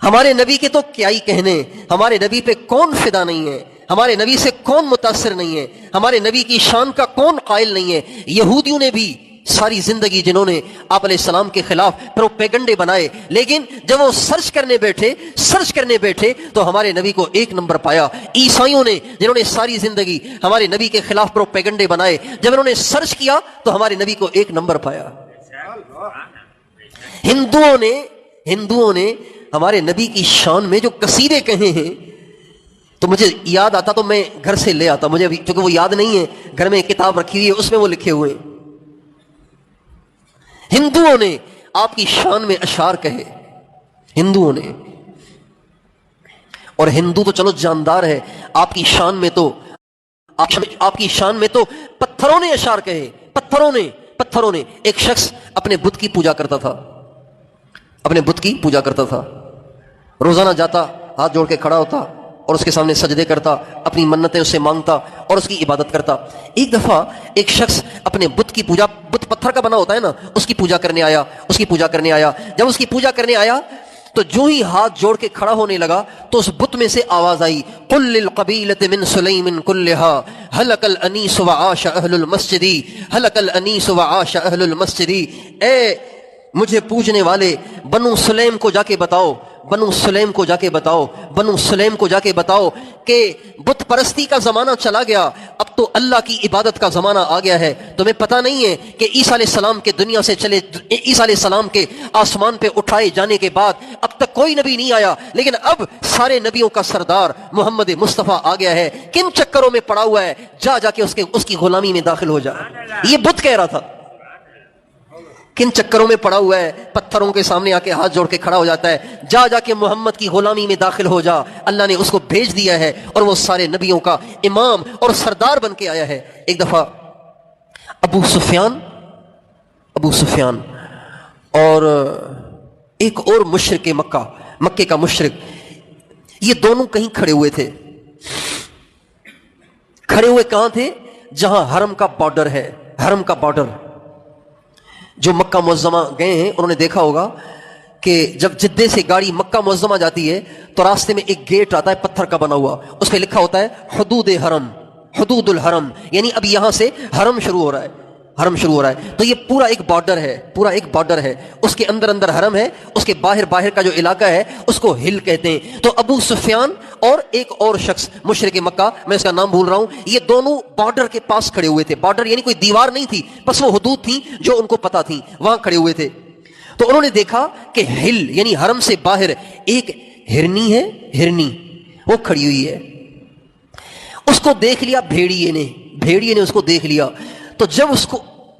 ہمارے نبی کے تو کیا ہی کہنے، ہمارے نبی پہ کون فدا نہیں ہے، ہمارے نبی سے کون متاثر نہیں ہے، ہمارے نبی کی شان کا کون قائل نہیں ہے۔ یہودیوں نے بھی ساری زندگی جنہوں نے آپ علیہ السلام کے خلاف پروپیگنڈے بنائے، لیکن جب وہ سرچ کرنے بیٹھے تو ہمارے نبی کو ایک نمبر پایا۔ عیسائیوں نے جنہوں نے ساری زندگی ہمارے نبی کے خلاف پروپیگنڈے بنائے، جب انہوں نے سرچ کیا تو ہمارے نبی کو ایک نمبر پایا۔ ہندوؤں نے ہمارے نبی کی شان میں جو قصیدے کہے ہیں تو مجھے یاد آتا تو میں گھر سے لے آتا، مجھے چونکہ وہ یاد نہیں ہے، گھر میں ایک کتاب رکھی ہوئی ہے اس میں وہ لکھے ہوئے ہیں۔ ہندوؤں نے آپ کی شان میں اشعار کہے، ہندوؤں نے، اور ہندو تو چلو جاندار ہے، آپ کی شان میں تو پتھروں نے اشعار کہے، پتھروں نے۔ ایک شخص اپنے بت کی پوجا کرتا تھا، روزانہ جاتا، ہاتھ جوڑ کے کھڑا ہوتا اور اس کے سامنے سجدے کرتا، اپنی منتیں اس سے مانگتا اور اس کی عبادت کرتا۔ ایک دفعہ ایک شخص اپنے بت کی پوجا، بت پتھر کا بنا ہوتا ہے نا، اس کی پوجا کرنے آیا۔ جب اس کی پوجا کرنے آیا تو جو ہی ہاتھ جوڑ کے کھڑا ہونے لگا تو اس بت میں سے آواز آئی، قل للقبیلۃ من سلیم کلھا ہلک الانیس وعاش اہل المسجد، ہلک الانیس وعاش اہل المسجد۔ اے مجھے پوجنے والے، بنو سلیم کو جا کے بتاؤ کہ بت پرستی کا زمانہ چلا گیا، اب تو اللہ کی عبادت کا زمانہ آ گیا ہے۔ تمہیں پتہ نہیں ہے کہ عیسیٰ علیہ السلام کے عیسیٰ علیہ السلام کے آسمان پہ اٹھائے جانے کے بعد اب تک کوئی نبی نہیں آیا، لیکن اب سارے نبیوں کا سردار محمد مصطفیٰ آ گیا ہے، کن چکروں میں پڑا ہوا ہے، جا کے اس کی غلامی میں داخل ہو جا۔ یہ بت کہہ رہا تھا، کن چکروں میں پڑا ہوا ہے، پتھروں کے سامنے آ کے ہاتھ جوڑ کے کھڑا ہو جاتا ہے، جا کے محمد کی غلامی میں داخل ہو جا، اللہ نے اس کو بھیج دیا ہے اور وہ سارے نبیوں کا امام اور سردار بن کے آیا ہے۔ ایک دفعہ ابو سفیان اور ایک اور مشرک مکے کا مشرک، یہ دونوں کہیں کھڑے ہوئے تھے۔ کھڑے ہوئے کہاں تھے؟ جہاں حرم کا بارڈر۔ جو مکہ معظمہ گئے ہیں انہوں نے دیکھا ہوگا کہ جب جدے سے گاڑی مکہ معظمہ جاتی ہے تو راستے میں ایک گیٹ آتا ہے پتھر کا بنا ہوا، اس پہ لکھا ہوتا ہے حدود الحرم، یعنی اب یہاں سے حرم شروع ہو رہا ہے۔ تو یہ پورا ایک بارڈر ہے، اس کے اندر حرم ہے، اس کے باہر کا جو علاقہ ہے اس کو ہل کہتے ہیں۔ تو ابو سفیان اور ایک اور شخص مشرک مکہ، میں اس کا نام بھول رہا ہوں، یہ دونوں بارڈر کے پاس کھڑے ہوئے تھے۔ بارڈر یعنی کوئی دیوار نہیں تھی، بس وہ حدود تھیں جو ان کو پتہ تھیں، وہاں کھڑے ہوئے تھے۔ تو انہوں نے دیکھا کہ ہل یعنی حرم سے باہر ایک ہرنی وہ کھڑی ہوئی ہے۔ اس کو دیکھ لیا بھیڑیے نے اس کو دیکھ لیا، تو جب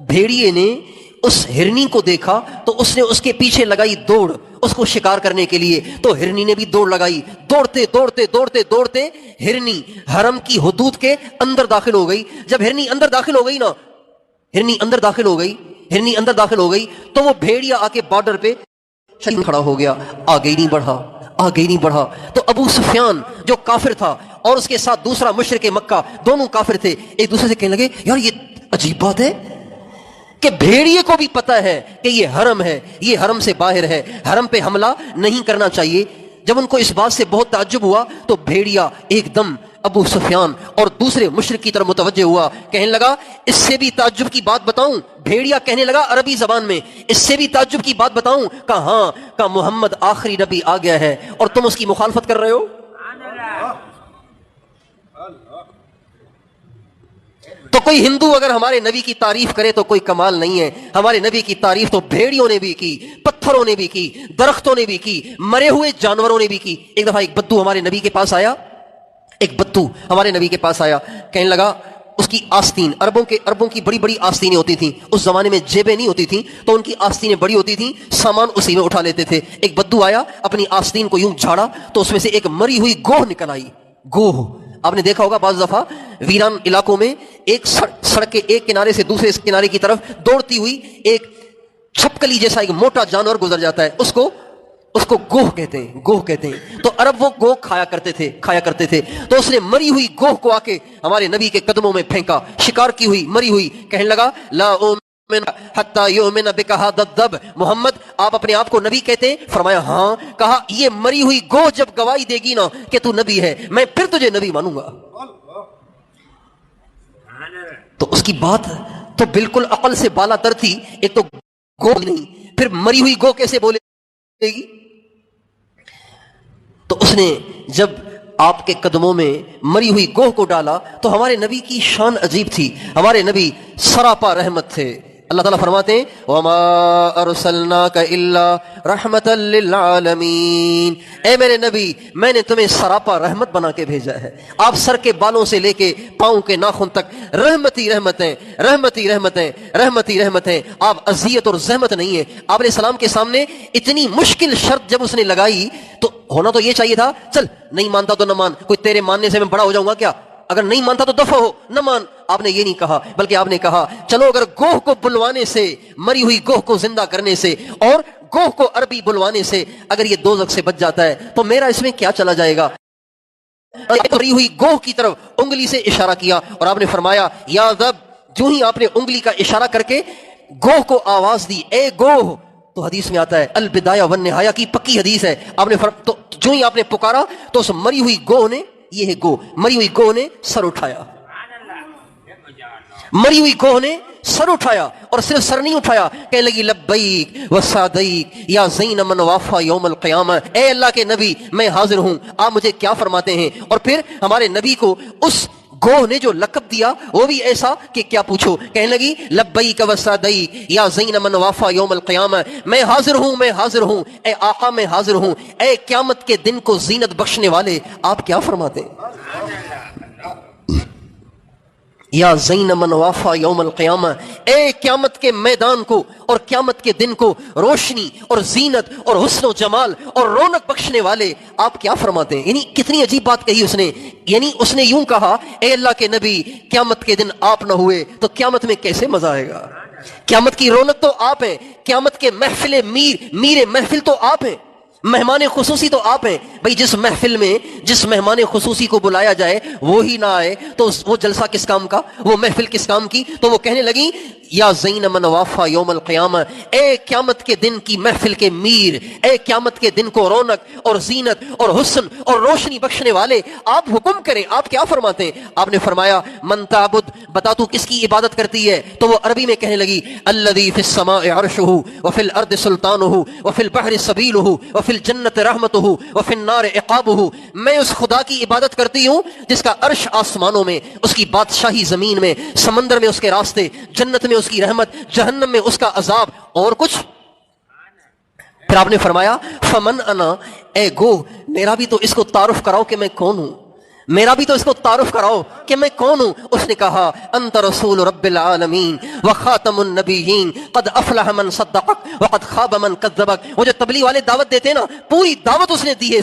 بھیڑیے نے اس ہرنی کو دیکھا تو اس نے اس کے پیچھے لگائی دوڑ اس کو شکار کرنے کے لیے، تو ہرنی نے بھی دوڑ لگائی، دوڑتے ہرنی حرم کی حدود کے اندر داخل ہو گئی۔ جب ہرنی اندر داخل ہو گئی تو وہ بھیڑیا آ کے بارڈر پہ کھڑا ہو گیا، آگے ہی نہیں بڑھا۔ تو ابو سفیان جو کافر تھا اور اس کے ساتھ دوسرا مشرک مکہ، دونوں کافر تھے، ایک دوسرے سے کہنے لگے، یار یہ عجیب بات ہے کہ بھیڑیے کو بھی پتہ ہے کہ یہ حرم ہے، یہ حرم سے باہر ہے، حرم پہ حملہ نہیں کرنا چاہیے۔ جب ان کو اس بات سے بہت تعجب ہوا تو بھیڑیا ایک دم ابو سفیان اور دوسرے مشرک کی طرف متوجہ ہوا، کہنے لگا اس سے بھی تعجب کی بات بتاؤں؟ بھیڑیا کہنے لگا عربی زبان میں، اس سے بھی تعجب کی بات بتاؤں؟ کہا ہاں، کہا محمد آخری نبی آ گیا ہے اور تم اس کی مخالفت کر رہے ہو۔ تو کوئی ہندو اگر ہمارے نبی کی تعریف کرے تو کوئی کمال نہیں ہے، ہمارے نبی کی تعریف تو بھیڑیوں نے بھی کی، پتھروں نے بھی کی، درختوں نے بھی کی، مرے ہوئے جانوروں نے بھی کی۔ ایک دفعہ ایک بدو ہمارے نبی کے پاس آیا، کہنے لگا اس کی آستین، عربوں کی بڑی بڑی آستینیں ہوتی تھیں، اس زمانے میں جیبیں نہیں ہوتی تھیں تو ان کی آستینیں بڑی ہوتی تھیں، سامان اسی میں اٹھا لیتے تھے۔ ایک بدو آیا، اپنی آستین کو یوں جھاڑا تو اس میں سے ایک مری ہوئی گوہ نکل آئی۔ گوہ آپ نے دیکھا ہوگا بعض دفعہ ویران علاقوں میں ایک سڑک کے ایک کنارے سے دوسرے کنارے کی طرف دوڑتی ہوئی ایک چھپکلی جیسا ایک موٹا جانور گزر جاتا ہے، اس کو گوہ کہتے ہیں۔ تو عرب وہ گوہ کھایا کرتے تھے۔ تو اس نے مری ہوئی گوہ کو آ کے ہمارے نبی کے قدموں میں پھینکا، شکار کی ہوئی مری ہوئی، کہنے لگا لا حتی یؤمن بک ھذا الذب، محمد آپ اپنے آپ کو نبی کہتے ہیں؟ فرمایا ہاں۔ کہا یہ مری ہوئی گوہ جب گواہی دے گی نا کہ تو نبی ہے، میں پھر تجھے نبی مانوں گا۔ تو اس کی بات تو بالکل عقل سے بالا تر تھی، ایک تو گوہ نہیں، پھر مری ہوئی گوہ کیسے بولے گی؟ تو اس نے جب آپ کے قدموں میں مری ہوئی گوہ کو ڈالا تو ہمارے نبی کی شان عجیب تھی، ہمارے نبی سراپا رحمت تھے، اللہ تعالیٰ فرماتے ہیں وَمَا أَرْسَلْنَاكَ إِلَّا رَحْمَةً لِّلْعَالَمِينَ، اے میرے نبی میں نے تمہیں سراپا رحمت بنا کے بھیجا ہے. آپ سر کے بالوں سے لے کے پاؤں کے ناخن تک رحمتی رحمتیں رحمتی رحمتیں رحمتی رحمتیں. آپ اذیت اور زحمت نہیں ہے. آپ علیہ السلام کے سامنے اتنی مشکل شرط جب اس نے لگائی تو ہونا تو یہ چاہیے تھا چل نہیں مانتا تو نہ مان، کوئی تیرے ماننے سے میں بڑا ہو جاؤں گا کیا، اگر نہیں مانتا تو دفع ہو نہ مان. آپ نے یہ نہیں کہا بلکہ آپ نے کہا چلو اگر گوہ کو بلوانے سے، مری ہوئی گوہ کو زندہ کرنے سے اور گوہ کو عربی بلوانے سے اگر یہ دوزخ سے بچ جاتا ہے تو میرا اس میں کیا چلا جائے گا. مری ہوئی گوہ کی طرف انگلی سے اشارہ کیا اور آپ نے فرمایا یا ذب. جو ہی آپ نے انگلی کا اشارہ کر کے گوہ کو آواز دی اے گوہ، تو حدیث میں آتا ہے البدایہ والنہایہ کی پکی حدیث ہے، آپ نے تو جو ہی آپ نے پکارا تو اس مری ہوئی گوہ نے، یہ ہے گوہ، مری ہوئی گوہ نے سر اٹھایا. مری ہوئی گوہ نے سر اٹھایا اور صرف سر نہیں اٹھایا، کہنے لگی لبیک وسعدیک یا زین من وافا یوم القیامہ. اے اللہ کے نبی میں حاضر ہوں، آپ مجھے کیا فرماتے ہیں. اور پھر ہمارے نبی کو اس گوہ نے جو لقب دیا وہ بھی ایسا کہ کیا پوچھو. کہنے لگی لبیک وسعدیک یا زین من وافا یوم القیامہ، میں حاضر ہوں میں حاضر ہوں، اے آقا میں حاضر ہوں، اے قیامت کے دن کو زینت بخشنے والے آپ کیا فرماتے ہیں. یا زین من وافا یوم القیامہ، اے قیامت کے میدان کو اور قیامت کے دن کو روشنی اور زینت اور حسن و جمال اور رونق بخشنے والے آپ کیا فرماتے ہیں. یعنی کتنی عجیب بات کہی اس نے. یعنی اس نے یوں کہا اے اللہ کے نبی قیامت کے دن آپ نہ ہوئے تو قیامت میں کیسے مزہ آئے گا. قیامت کی رونق تو آپ ہیں، قیامت کے محفل میر محفل تو آپ ہیں، مہمان خصوصی تو آپ ہیں. بھئی جس محفل میں جس مہمان خصوصی کو بلایا جائے وہی نہ آئے تو وہ جلسہ کس کام کا، وہ محفل کس کام کی. تو وہ کہنے لگی یا زین من وافا یوم القیامہ، اے قیامت کے دن کی محفل کے میر، اے قیامت کے دن کو رونق اور زینت اور حسن اور روشنی بخشنے والے آپ حکم کریں آپ کیا فرماتے ہیں. آپ نے فرمایا من تعبد، بتا تو کس کی عبادت کرتی ہے. تو وہ عربی میں کہنے لگی الذی فی السماء عرشہ وفی الارض سلطانہ وفی البحر سبیلہ وفی الجنت رحمتہ وفی النار عقابہ. میں اس خدا کی عبادت کرتی ہوں جس کا عرش آسمانوں میں، اس کی بادشاہی زمین میں، سمندر میں اس کے راستے، جنت میں اس کی رحمت، جہنم میں اس کا عذاب اور کچھ. پھر آپ نے فرمایا فمن انا، اے گو میرا بھی تو اس کو تعارف کراؤ کہ میں کون ہوں، میرا بھی تو اس کو تعارف کراؤ کہ میں کون ہوں. اس نے کہا انت رسول رب العالمین وخاتم النبیین قد افلح من صدقک وقد خاب من کذبک. وہ جو تبلیغ والے دعوت دیتے ہیں نا، پوری دعوت اس نے دی ہے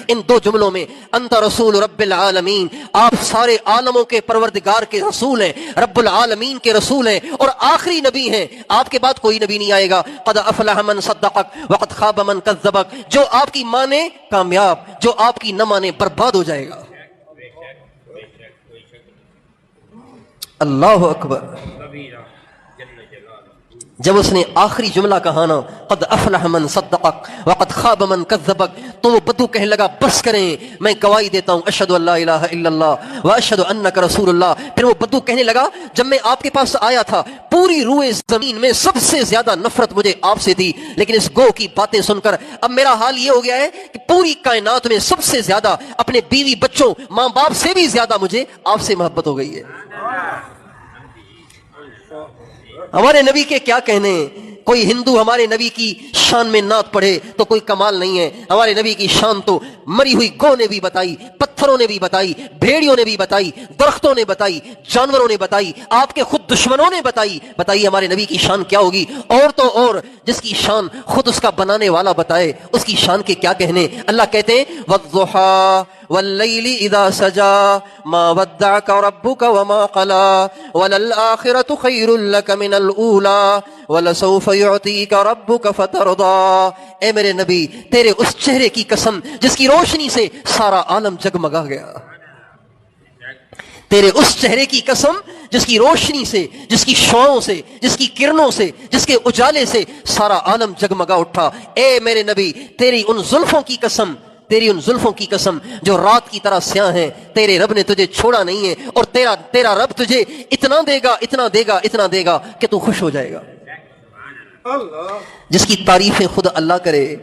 ان دو جملوں میں. انت رسول رب العالمین، آپ سارے عالموں کے پروردگار کے رسول ہیں، رب العالمین کے رسول ہیں اور آخری نبی ہیں، آپ کے بعد کوئی نبی نہیں آئے گا. قد افلح من صدقک وقد خاب من کذبک. جو آپ کی مانے کامیاب، جو آپ کی نہ مانے برباد ہو جائے گا. اللہ اکبر. جب اس نے آخری جملہ کہا نا قد افلح من صدقک وقد خاب من کذبک، تو وہ بدو کہنے لگا بس کریں میں گواہی دیتا ہوں اشہد ان لا الہ الا اللہ واشہد انک رسول اللہ. پھر وہ بدو کہنے لگا جب میں آپ کے پاس آیا تھا پوری روئے زمین میں سب سے زیادہ نفرت مجھے آپ سے تھی، لیکن اس گو کی باتیں سن کر اب میرا حال یہ ہو گیا ہے کہ پوری کائنات میں سب سے زیادہ اپنے بیوی بچوں ماں باپ سے بھی زیادہ مجھے آپ سے محبت ہو گئی ہے. ہمارے نبی کے کیا کہنے. کوئی ہندو ہمارے نبی کی شان میں نعت پڑھے تو کوئی کمال نہیں ہے. ہمارے نبی کی شان تو مری ہوئی گو نے بھی بتائی، پتھروں نے بھی بتائی، بھیڑیوں نے بھی بتائی، درختوں نے بتائی، جانوروں نے بتائی، آپ کے خود دشمنوں نے بتائی. بتائیے ہمارے نبی کی شان کیا ہوگی. اور تو اور جس کی شان خود اس کا بنانے والا بتائے اس کی شان کے کیا کہنے. اللہ کہتے ہیں والضحیٰ واللیل اذا سجا ما ودعک ربک وما قلا وللآخرۃ خیر لک من الاولی ولسوف یعطیک ربک فترضی. اے میرے نبی تیرے اس چہرے کی قسم جس کی روشنی سے سارا عالم جگمگا گیا، تیرے اس چہرے کی قسم جس کی روشنی سے، جس کی شعاؤں سے، جس کی کرنوں سے، جس کے اجالے سے سارا عالم جگمگا اٹھا. اے میرے نبی تیری ان زلفوں کی قسم، تیری ان زلفوں کی قسم جو رات کی طرح سیاہ ہیں، تیرے رب نے تجھے چھوڑا نہیں ہے اور تیرا رب تجھے اتنا دے گا اتنا دے گا اتنا دے گا کہ تو خوش ہو جائے گا. جس کی تعریفیں خود اللہ کرے،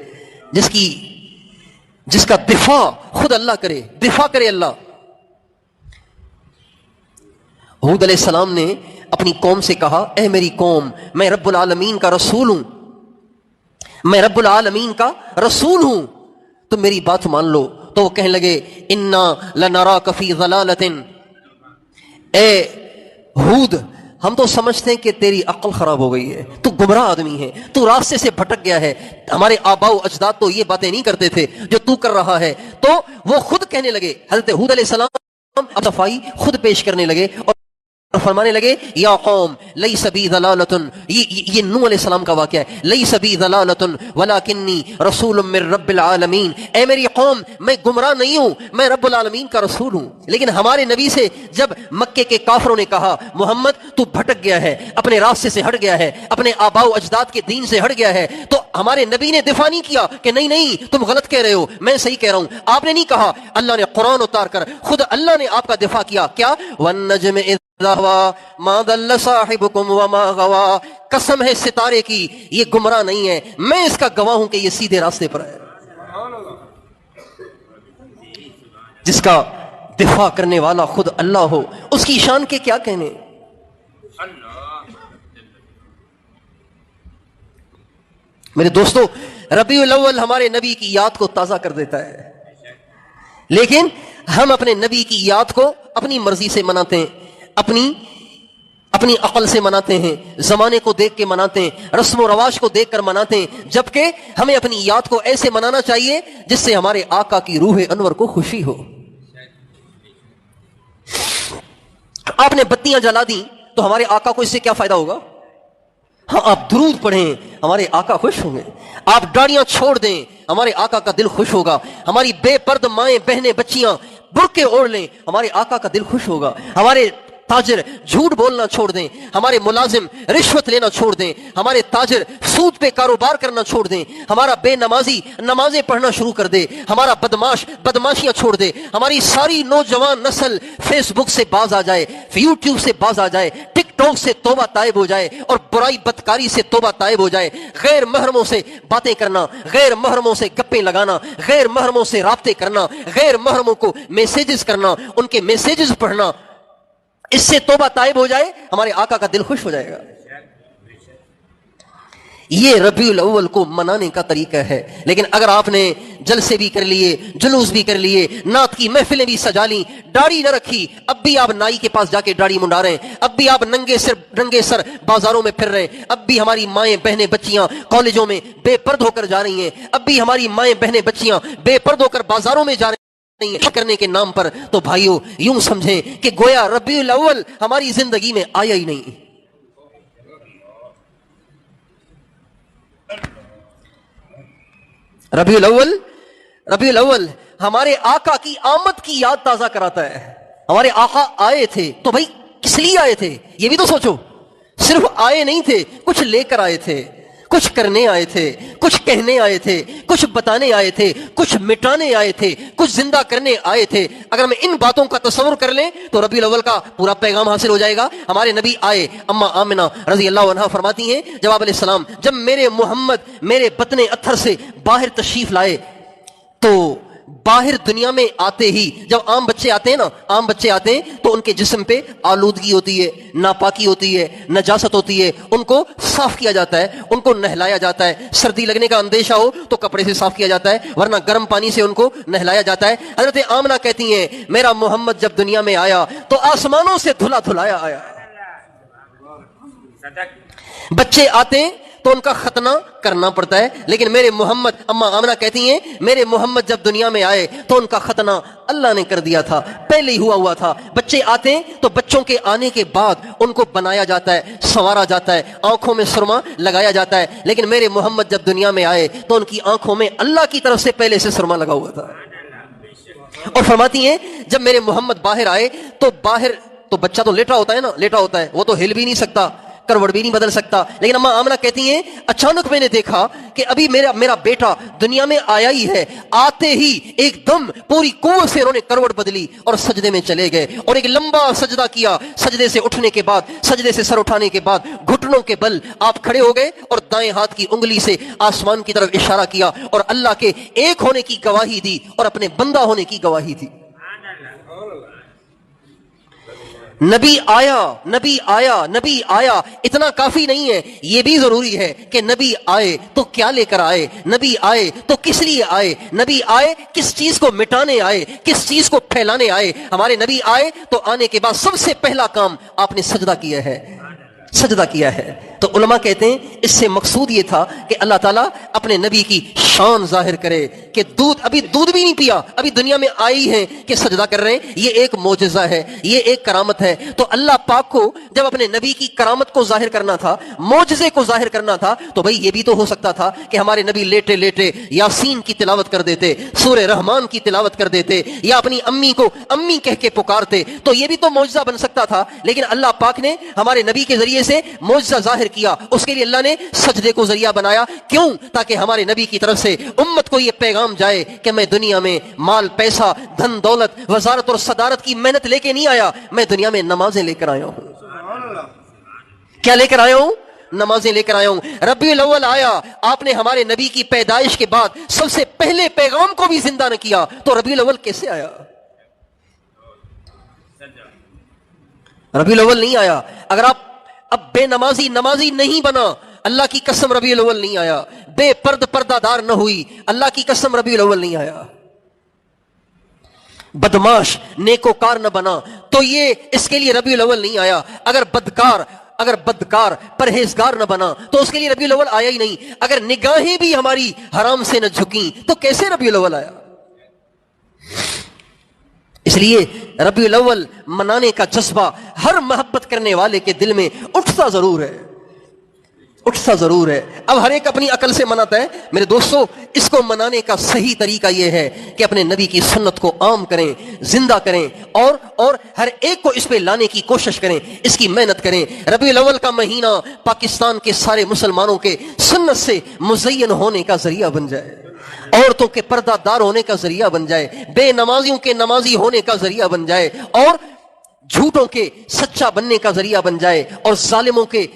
جس کا دفاع خود اللہ کرے، دفاع کرے اللہ. حود علیہ السلام نے اپنی قوم سے کہا اے میری قوم میں رب العالمین کا رسول ہوں، میں رب العالمین کا رسول ہوں، تو میری بات مان لو. تو وہ کہنے لگے انا لنراک فی ضلالۃ، اے ہود ہم تو سمجھتے ہیں کہ تیری عقل خراب ہو گئی ہے، تو گمراہ آدمی ہے، تو راستے سے بھٹک گیا ہے، ہمارے آباء و اجداد تو یہ باتیں نہیں کرتے تھے جو تو کر رہا ہے. تو وہ خود کہنے لگے، حضرت ہود علیہ السلام اب صفائی خود پیش کرنے لگے اور فرمانے لگے یا قوم لیس بی ضلالۃ، یہ نوح علیہ السلام کا واقعہ ہے، لیس بی ضلالۃ ولکنی رسول من رب العالمین، اے میری قوم میں گمراہ نہیں ہوں، میں رب العالمین کا رسول ہوں. لیکن ہمارے نبی سے جب مکے کے کافروں نے کہا محمد تو بھٹک گیا ہے، اپنے راستے سے ہٹ گیا ہے، اپنے آباء و اجداد کے دین سے ہٹ گیا ہے، تو ہمارے نبی نے دفاع نہیں کیا کہ نہیں نہیں تم غلط کہہ رہے ہو، میں صحیح کہہ رہا ہوں. آپ نے نہیں کہا، اللہ نے قرآن اتار کر خود اللہ نے آپ کا دفاع کیا. کیا والنجم ما ضل صاحبکم وما غوا، قسم ہے ستارے کی یہ گمراہ نہیں ہے، میں اس کا گواہ ہوں کہ یہ سیدھے راستے پر ہے. جس کا دفاع کرنے والا خود اللہ ہو اس کی شان کے کیا کہنے. میرے دوستو ربیع الاول ہمارے نبی کی یاد کو تازہ کر دیتا ہے، لیکن ہم اپنے نبی کی یاد کو اپنی مرضی سے مناتے ہیں، اپنی عقل سے مناتے ہیں، زمانے کو دیکھ کے مناتے ہیں، رسم و رواج کو دیکھ کر مناتے ہیں، جبکہ ہمیں اپنی یاد کو ایسے منانا چاہیے جس سے ہمارے آقا کی روح انور کو خوشی ہو. آپ نے بتیاں جلا دیں تو ہمارے آقا کو اس سے کیا فائدہ ہوگا؟ ہاں آپ درود پڑھیں ہمارے آقا خوش ہوں گے، آپ ڈاڑیاں چھوڑ دیں ہمارے آقا کا دل خوش ہوگا، ہماری بے پرد مائیں بہنیں بچیاں برقعے اوڑھ لیں ہمارے آقا کا دل خوش ہوگا، ہمارے تاجر جھوٹ بولنا چھوڑ دیں، ہمارے ملازم رشوت لینا چھوڑ دیں، ہمارے تاجر سود پہ کاروبار کرنا چھوڑ دیں، ہمارا بے نمازی نمازیں پڑھنا شروع کر دے، ہمارا بدماش بدماشیاں چھوڑ دے، ہماری ساری نوجوان نسل فیس بک سے باز آ جائے، یوٹیوب سے باز آ جائے، ٹک ٹاک سے توبہ طائب ہو جائے اور برائی بدکاری سے توبہ طائب ہو جائے. غیر محرموں سے باتیں کرنا، غیر محرموں سے گپیں لگانا، غیر محرموں سے رابطے کرنا، غیر محرموں کو میسیجز کرنا، ان کے میسیجز پڑھنا، اس سے توبہ طائب ہو جائے ہمارے آقا کا دل خوش ہو جائے گا. یہ ربیع الاول کو منانے کا طریقہ ہے. لیکن اگر آپ نے جلسے بھی کر لیے، جلوس بھی کر لیے، نعت کی محفلیں بھی سجا لیں، داڑھی نہ رکھی، اب بھی آپ نائی کے پاس جا کے داڑھی منڈا رہے ہیں، اب بھی آپ ننگے سر بازاروں میں پھر رہے ہیں، اب بھی ہماری مائیں بہنیں بچیاں کالجوں میں بے پرد ہو کر جا رہی ہیں، اب بھی ہماری مائیں بہنیں بچیاں بے پرد ہو کر بازاروں میں جا رہی نہیں کرنے کے نام پر، تو بھائیو یوں سمجھیں کہ گویا ربیع الاول ہماری زندگی میں آیا ہی نہیں. ربیع الاول ہمارے آقا کی آمد کی یاد تازہ کراتا ہے. ہمارے آقا آئے تھے تو بھائی کس لیے آئے تھے یہ بھی تو سوچو. صرف آئے نہیں تھے، کچھ لے کر آئے تھے، کچھ کرنے آئے تھے، کچھ کہنے آئے تھے، کچھ بتانے آئے تھے، کچھ مٹانے آئے تھے، کچھ زندہ کرنے آئے تھے. اگر ہم ان باتوں کا تصور کر لیں تو ربیع الاول کا پورا پیغام حاصل ہو جائے گا. ہمارے نبی آئے، اما آمنہ رضی اللہ عنہا فرماتی ہیں جواب علیہ السلام جب میرے محمد میرے بطن اتھر سے باہر تشریف لائے تو باہر دنیا میں آتے ہی جب عام بچے آتے ہیں تو ان کے جسم پہ آلودگی ہوتی ہے، ناپاکی ہوتی ہے، نجاست ہوتی ہے، ان کو صاف کیا جاتا ہے، ان کو نہلایا جاتا ہے. سردی لگنے کا اندیشہ ہو تو کپڑے سے صاف کیا جاتا ہے، ورنہ گرم پانی سے ان کو نہلایا جاتا ہے. حضرت آمنہ کہتی ہیں میرا محمد جب دنیا میں آیا تو آسمانوں سے دھلا دھلایا آیا. بچے آتے ہیں تو ان کا ختنہ کرنا پڑتا ہے، لیکن میرے محمد، اما آمنہ کہتی ہیں میرے محمد جب دنیا میں آئے تو ان کا ختنہ اللہ نے کر دیا تھا، پہلے ہی ہوا تھا. بچے آتے ہیں تو بچوں کے آنے کے بعد ان کو بنایا جاتا ہے، سنوارا جاتا ہے، آنکھوں میں سرما لگایا جاتا ہے. لیکن میرے محمد جب دنیا میں آئے تو ان کی آنکھوں میں اللہ کی طرف سے پہلے سے سرما لگا ہوا تھا. اور فرماتی ہیں جب میرے محمد باہر آئے تو بچہ تو لیٹا ہوتا ہے، وہ تو ہل بھی نہیں سکتا، کروڑ بھی نہیں بدل سکتا. لیکن اما آمنہ کہتی ہیں اچانک میں نے دیکھا کہ ابھی میرا بیٹا دنیا میں آیا ہی ہے، آتے ہی ایک دم پوری قوت سے انہوں نے کروڑ بدلی اور سجدے میں چلے گئے اور ایک لمبا سجدہ کیا. سجدے سے اٹھنے کے بعد، سجدے سے سر اٹھانے کے بعد گھٹنوں کے بل آپ کھڑے ہو گئے اور دائیں ہاتھ کی انگلی سے آسمان کی طرف اشارہ کیا اور اللہ کے ایک ہونے کی گواہی دی اور اپنے بندہ ہونے کی گواہی دی. نبی آیا، نبی آیا، نبی آیا اتنا کافی نہیں ہے، یہ بھی ضروری ہے کہ نبی آئے تو کیا لے کر آئے، نبی آئے تو کس لیے آئے، نبی آئے کس چیز کو مٹانے آئے، کس چیز کو پھیلانے آئے۔ ہمارے نبی آئے تو آنے کے بعد سب سے پہلا کام آپ نے سجدہ کیا ہے، سجدہ کیا ہے۔ تو علماء کہتے ہیں اس سے مقصود یہ تھا کہ اللہ تعالیٰ اپنے نبی کی شان ظاہر کرے کہ ابھی دودھ بھی نہیں پیا، ابھی دنیا میں آئی ہیں کہ سجدہ کر رہے ہیں، یہ ایک معجزہ ہے، یہ ایک کرامت ہے۔ تو اللہ پاک کو جب اپنے نبی کی کرامت کو ظاہر کرنا تھا، معجزے کو ظاہر کرنا تھا، تو بھئی یہ بھی تو ہو سکتا تھا کہ ہمارے نبی لیٹے لیٹے یاسین کی تلاوت کر دیتے، سورہ رحمان کی تلاوت کر دیتے، یا اپنی امی کو امی کہہ کے پکارتے، تو یہ بھی تو معجزہ بن سکتا تھا۔ لیکن اللہ پاک نے ہمارے نبی کے ذریعے سے معجزہ ظاہر کیا، اس کے لیے اللہ نے سجدے کو ذریعہ بنایا۔ کیوں؟ تاکہ ہمارے نبی کی طرف سے امت کو یہ پیغام جائے کہ میں دنیا میں مال پیسہ دھن دولت وزارت اور صدارت کی محنت لے کے نہیں آیا، میں دنیا میں نمازیں لے کر آیا ہوں۔ کیا لے کر آیا ہوں؟ نمازیں لے کر آیا ہوں۔ ربیع الاول آیا، آپ نے ہمارے نبی کی پیدائش کے بعد سب سے پہلے پیغام کو بھی زندہ نہ کیا، تو ربیع الاول کیسے آیا؟ ربیع الاول نہیں آیا۔ اگر آپ اب بے نمازی نمازی نہیں بنا، اللہ کی قسم ربیع الاول نہیں آیا۔ بے پردہ دار نہ ہوئی، اللہ کی قسم ربیع الاول نہیں آیا۔ بدماش نیکوکار نہ بنا، تو یہ اس کے لیے ربیع الاول نہیں آیا۔ اگر بدکار پرہیزگار نہ بنا تو اس کے لیے ربیع الاول آیا ہی نہیں۔ اگر نگاہیں بھی ہماری حرام سے نہ جھکیں تو کیسے ربیع الاول آیا؟ اس لیے ربیع الاول منانے کا جذبہ ہر محبت کرنے والے کے دل میں اٹھتا ضرور ہے، اٹھتا ضرور ہے۔ اب ہر ایک اپنی عقل سے مناتا ہے۔ میرے دوستو، اس کو منانے کا صحیح طریقہ یہ ہے کہ اپنے نبی کی سنت کو عام کریں، زندہ کریں، اور ہر ایک کو اس پہ لانے کی کوشش کریں، اس کی محنت کریں۔ ربیع الاول کا مہینہ پاکستان کے سارے مسلمانوں کے سنت سے مزین ہونے کا ذریعہ بن جائے، عورتوں کے پردہ دار ہونے کا ذریعہ بن جائے، بے نمازیوں کے نمازی ہونے کا ذریعہ بن جائے، اور جھوٹوں کے سچا بننے کا ذریعہ بن جائے، اور ظالموں کے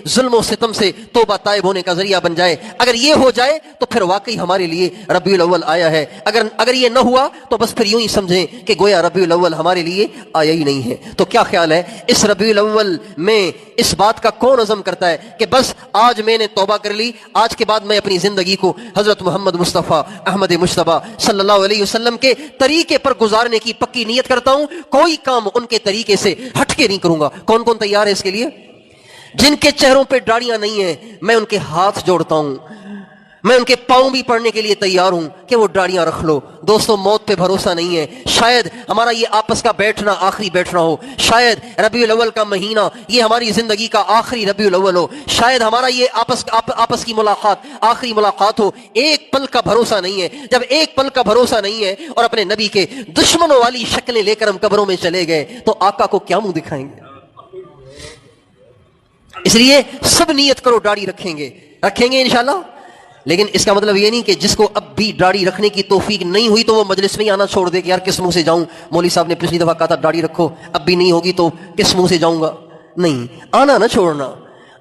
ظلم و ستم سے توبہ تائب ہونے کا ذریعہ بن جائے۔ اگر یہ ہو جائے تو پھر واقعی ہمارے لیے ربیع الاول آیا ہے۔ اگر یہ نہ ہوا تو بس پھر یوں ہی سمجھیں کہ گویا ربیع الاول ہمارے لیے آیا ہی نہیں ہے۔ تو کیا خیال ہے اس ربیع الاول میں اس بات کا کون عزم کرتا ہے کہ بس آج میں نے توبہ کر لی، آج کے بعد میں اپنی زندگی کو حضرت محمد مصطفیٰ احمد مجتبیٰ صلی اللہ علیہ وسلم کے طریقے پر گزارنے کی پکی نیت کرتا ہوں، کوئی کام ان کے طریقے سے ہٹ کے نہیں کروں گا۔ کون کون تیار ہے اس کے لیے؟ جن کے چہروں پہ داڑیاں نہیں ہیں، میں ان کے ہاتھ جوڑتا ہوں، میں ان کے پاؤں بھی پڑنے کے لیے تیار ہوں کہ وہ داڑیاں رکھ لو۔ دوستو، موت پہ بھروسہ نہیں ہے، شاید ہمارا یہ آپس کا بیٹھنا آخری بیٹھنا ہو، شاید ربیع الاول کا مہینہ یہ ہماری زندگی کا آخری ربیع الاول ہو، شاید ہمارا یہ آپس کی ملاقات آخری ملاقات ہو۔ ایک پل کا بھروسہ نہیں ہے۔ جب ایک پل کا بھروسہ نہیں ہے اور اپنے نبی کے دشمنوں والی شکلیں لے کر ہم قبروں میں چلے گئے تو آقا کو کیا منہ دکھائیں گے؟ اس لیے سب نیت کرو داڑھی رکھیں گے انشاءاللہ۔ لیکن اس کا مطلب یہ نہیں کہ جس کو اب بھی داڑھی رکھنے کی توفیق نہیں ہوئی تو وہ مجلس میں ہی آنا چھوڑ دے کہ یار کس منہ سے جاؤں، مولوی صاحب نے پچھلی دفعہ کہا تھا داڑھی رکھو، اب بھی نہیں ہوگی تو کس منہ سے جاؤں گا۔ نہیں، آنا نہ چھوڑنا،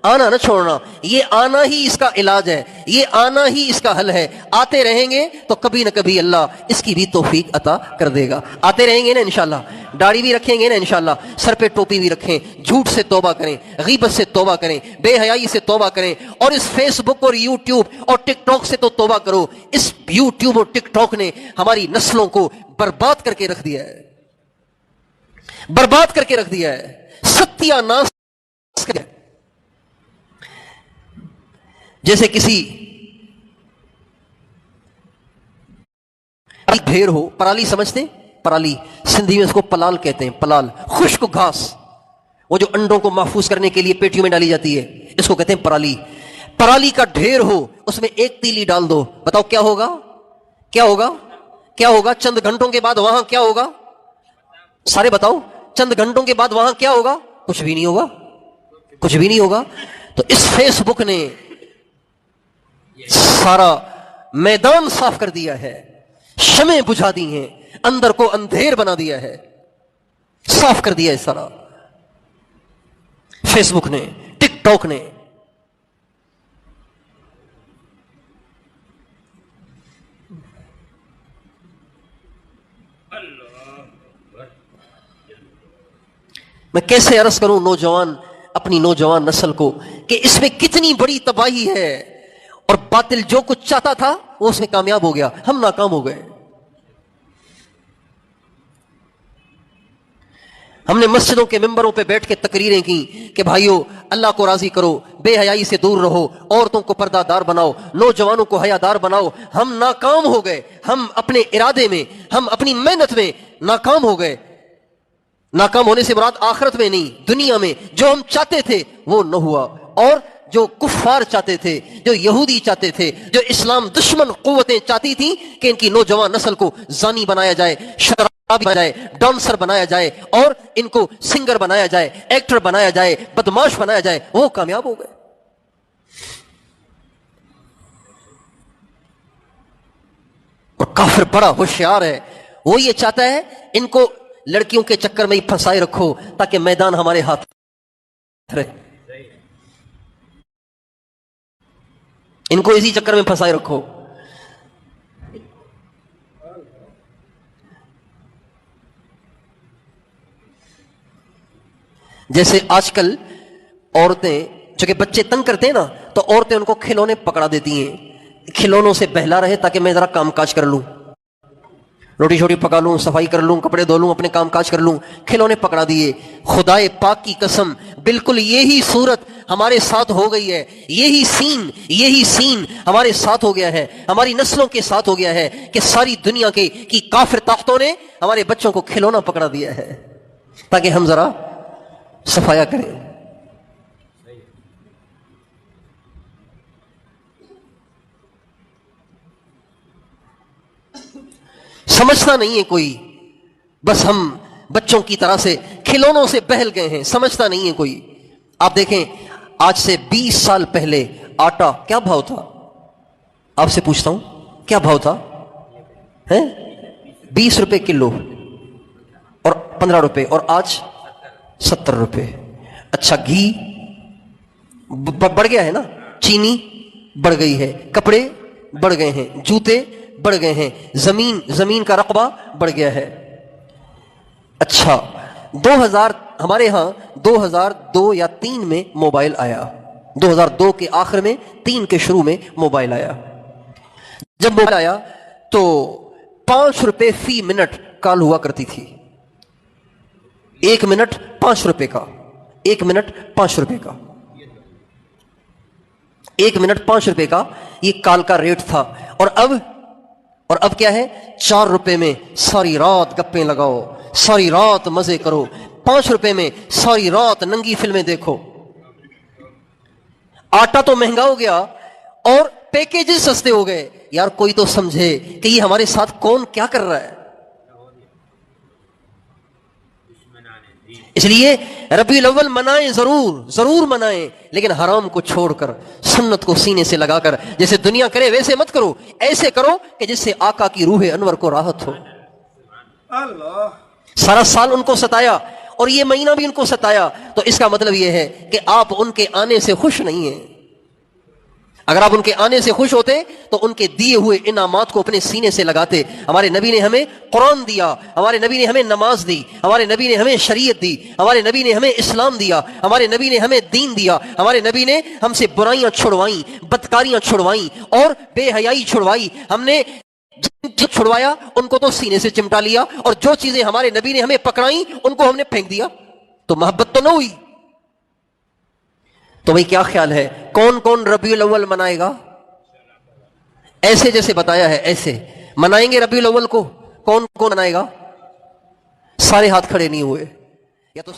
آنا نہ چھوڑنا۔ یہ آنا ہی اس کا علاج ہے، یہ آنا ہی اس کا حل ہے۔ آتے رہیں گے تو کبھی نہ کبھی اللہ اس کی بھی توفیق عطا کر دے گا۔ آتے رہیں گے نا انشاءاللہ، داڑھی بھی رکھیں گے نا انشاءاللہ، سر پہ ٹوپی بھی رکھیں، جھوٹ سے توبہ کریں، غیبت سے توبہ کریں، بے حیائی سے توبہ کریں، اور اس فیس بک اور یوٹیوب اور ٹک ٹاک سے تو توبہ کرو۔ اس یوٹیوب اور ٹک ٹاک نے ہماری نسلوں کو برباد کر کے رکھ دیا ہے، برباد کر کے رکھ دیا ہے، ستیہ ناش کر دیا ہے۔ جیسے کسی ڈھیر ہو، پرالی سمجھتے ہیں؟ پرالی سندھی میں اس کو پلال کہتے ہیں، پلال، خشک گھاس، وہ جو انڈوں کو محفوظ کرنے کے لیے پیٹیوں میں ڈالی جاتی ہے، اس کو کہتے ہیں پرالی۔ پرالی کا ڈھیر ہو، اس میں ایک تیلی ڈال دو، بتاؤ کیا ہوگا؟ کیا ہوگا؟ کیا ہوگا؟ چند گھنٹوں کے بعد وہاں کیا ہوگا؟ سارے بتاؤ، چند گھنٹوں کے بعد وہاں کیا ہوگا؟ کچھ بھی نہیں ہوگا، کچھ بھی نہیں ہوگا۔ تو اس فیس بک نے سارا میدان صاف کر دیا ہے، شمعیں بجھا دی ہیں، اندر کو اندھیر بنا دیا ہے، صاف کر دیا ہے سارا فیس بک نے، ٹک ٹاک نے۔ میں کیسے عرض کروں اپنی نوجوان نسل کو کہ اس میں کتنی بڑی تباہی ہے، اور باطل جو کچھ چاہتا تھا وہ اس میں کامیاب ہو گیا، ہم ناکام ہو گئے۔ ہم نے مسجدوں کے ممبروں پہ بیٹھ کے تقریریں کی کہ بھائیو اللہ کو راضی کرو، بے حیائی سے دور رہو، عورتوں کو پردہ دار بناؤ، نوجوانوں کو حیا دار بناؤ۔ ہم ناکام ہو گئے، ہم اپنے ارادے میں، ہم اپنی محنت میں ناکام ہو گئے۔ ناکام ہونے سے مراد آخرت میں نہیں، دنیا میں جو ہم چاہتے تھے وہ نہ ہوا، اور جو کفار چاہتے تھے، جو یہودی چاہتے تھے، جو اسلام دشمن قوتیں چاہتی تھیں کہ ان کی نوجوان نسل کو زانی بنایا جائے، شرابی بنایا جائے، ڈانسر بنایا جائے، اور ان کو سنگر بنایا جائے، ایکٹر بنایا جائے، بدماش بنایا جائے، وہ کامیاب ہو گئے۔ اور کافر بڑا ہوشیار ہے، وہ یہ چاہتا ہے ان کو لڑکیوں کے چکر میں ہی پھنسائے رکھو تاکہ میدان ہمارے ہاتھ رہے، ان کو اسی چکر میں پھنسائے رکھو۔ جیسے آج کل عورتیں، چونکہ بچے تنگ کرتے ہیں نا، تو عورتیں ان کو کھلونے پکڑا دیتی ہیں، کھلونوں سے بہلا رہے تاکہ میں ذرا کام کاج کر لوں، روٹی شوٹی پکا لوں، صفائی کر لوں، کپڑے دھو لوں، اپنے کام کاج کر لوں، کھلونے پکڑا دیے۔ خدائے پاک کی قسم بالکل یہی صورت ہمارے ساتھ ہو گئی ہے، یہی سین ہمارے ساتھ ہو گیا ہے، ہماری نسلوں کے ساتھ ہو گیا ہے کہ ساری دنیا کی کافر طاقتوں نے ہمارے بچوں کو کھلونا پکڑا دیا ہے تاکہ ہم ذرا صفایا کریں۔ سمجھتا نہیں ہے کوئی، بس ہم بچوں کی طرح سے کھلونوں سے بہل گئے ہیں، سمجھتا نہیں ہے کوئی۔ آپ دیکھیں آج سے 20 سال پہلے آٹا کیا بھاؤ تھا؟ آپ سے پوچھتا ہوں کیا بھاؤ تھا؟ 20 روپے کلو اور 15 روپے، اور آج 70 روپے۔ اچھا گھی بڑھ گیا ہے نا، چینی بڑھ گئی ہے، کپڑے بڑھ گئے ہیں، جوتے بڑھ گئے ہیں، زمین کا رقبہ بڑھ گیا ہے۔ اچھا 2000 ہمارے ہاں 2002 یا 3 میں موبائل آیا، 2002 کے آخر میں 3 کے شروع میں موبائل آیا۔ جب موبائل آیا تو 5 روپے فی منٹ کال ہوا کرتی تھی، 1 منٹ 5 روپے کا، 1 منٹ 5 روپے کا، 1 منٹ 5 روپے کا یہ کال کا ریٹ تھا۔ اور اب کیا ہے؟ 4 روپے میں ساری رات گپیں لگاؤ، ساری رات مزے کرو، 5 روپے میں ساری رات ننگی فلمیں دیکھو۔ آٹا تو مہنگا ہو گیا اور پیکیجز سستے ہو گئے۔ یار کوئی تو سمجھے کہ یہ ہمارے ساتھ کون کیا کر رہا ہے۔ اس لیے ربیع الاول منائیں، ضرور منائیں، لیکن حرام کو چھوڑ کر، سنت کو سینے سے لگا کر، جیسے دنیا کرے ویسے مت کرو، ایسے کرو کہ جس سے آقا کی روح انور کو راحت ہو۔ سارا سال ان کو ستایا اور یہ مہینہ بھی ان کو ستایا، تو اس کا مطلب یہ ہے کہ آپ ان کے آنے سے خوش نہیں ہیں۔ اگر آپ ان کے آنے سے خوش ہوتے تو ان کے دیے ہوئے انعامات کو اپنے سینے سے لگاتے۔ ہمارے نبی نے ہمیں قرآن دیا، ہمارے نبی نے ہمیں نماز دی، ہمارے نبی نے ہمیں شریعت دی، ہمارے نبی نے ہمیں اسلام دیا، ہمارے نبی نے ہمیں دین دیا، ہمارے نبی نے ہم سے برائیاں چھڑوائیں، بدکاریاں چھڑوائیں اور بے حیائی چھڑوائی۔ ہم نے چھڑوایا ان کو تو سینے سے چمٹا لیا، اور جو چیزیں ہمارے نبی نے ہمیں پکڑائیں ان کو ہم نے پھینک دیا، تو محبت تو نہ ہوئی۔ تو بھئی کیا خیال ہے کون ربیع الاول منائے گا؟ ایسے جیسے بتایا ہے ایسے منائیں گے ربیع الاول کو؟ کون منائے گا؟ سارے ہاتھ کھڑے نہیں ہوئے، یا تو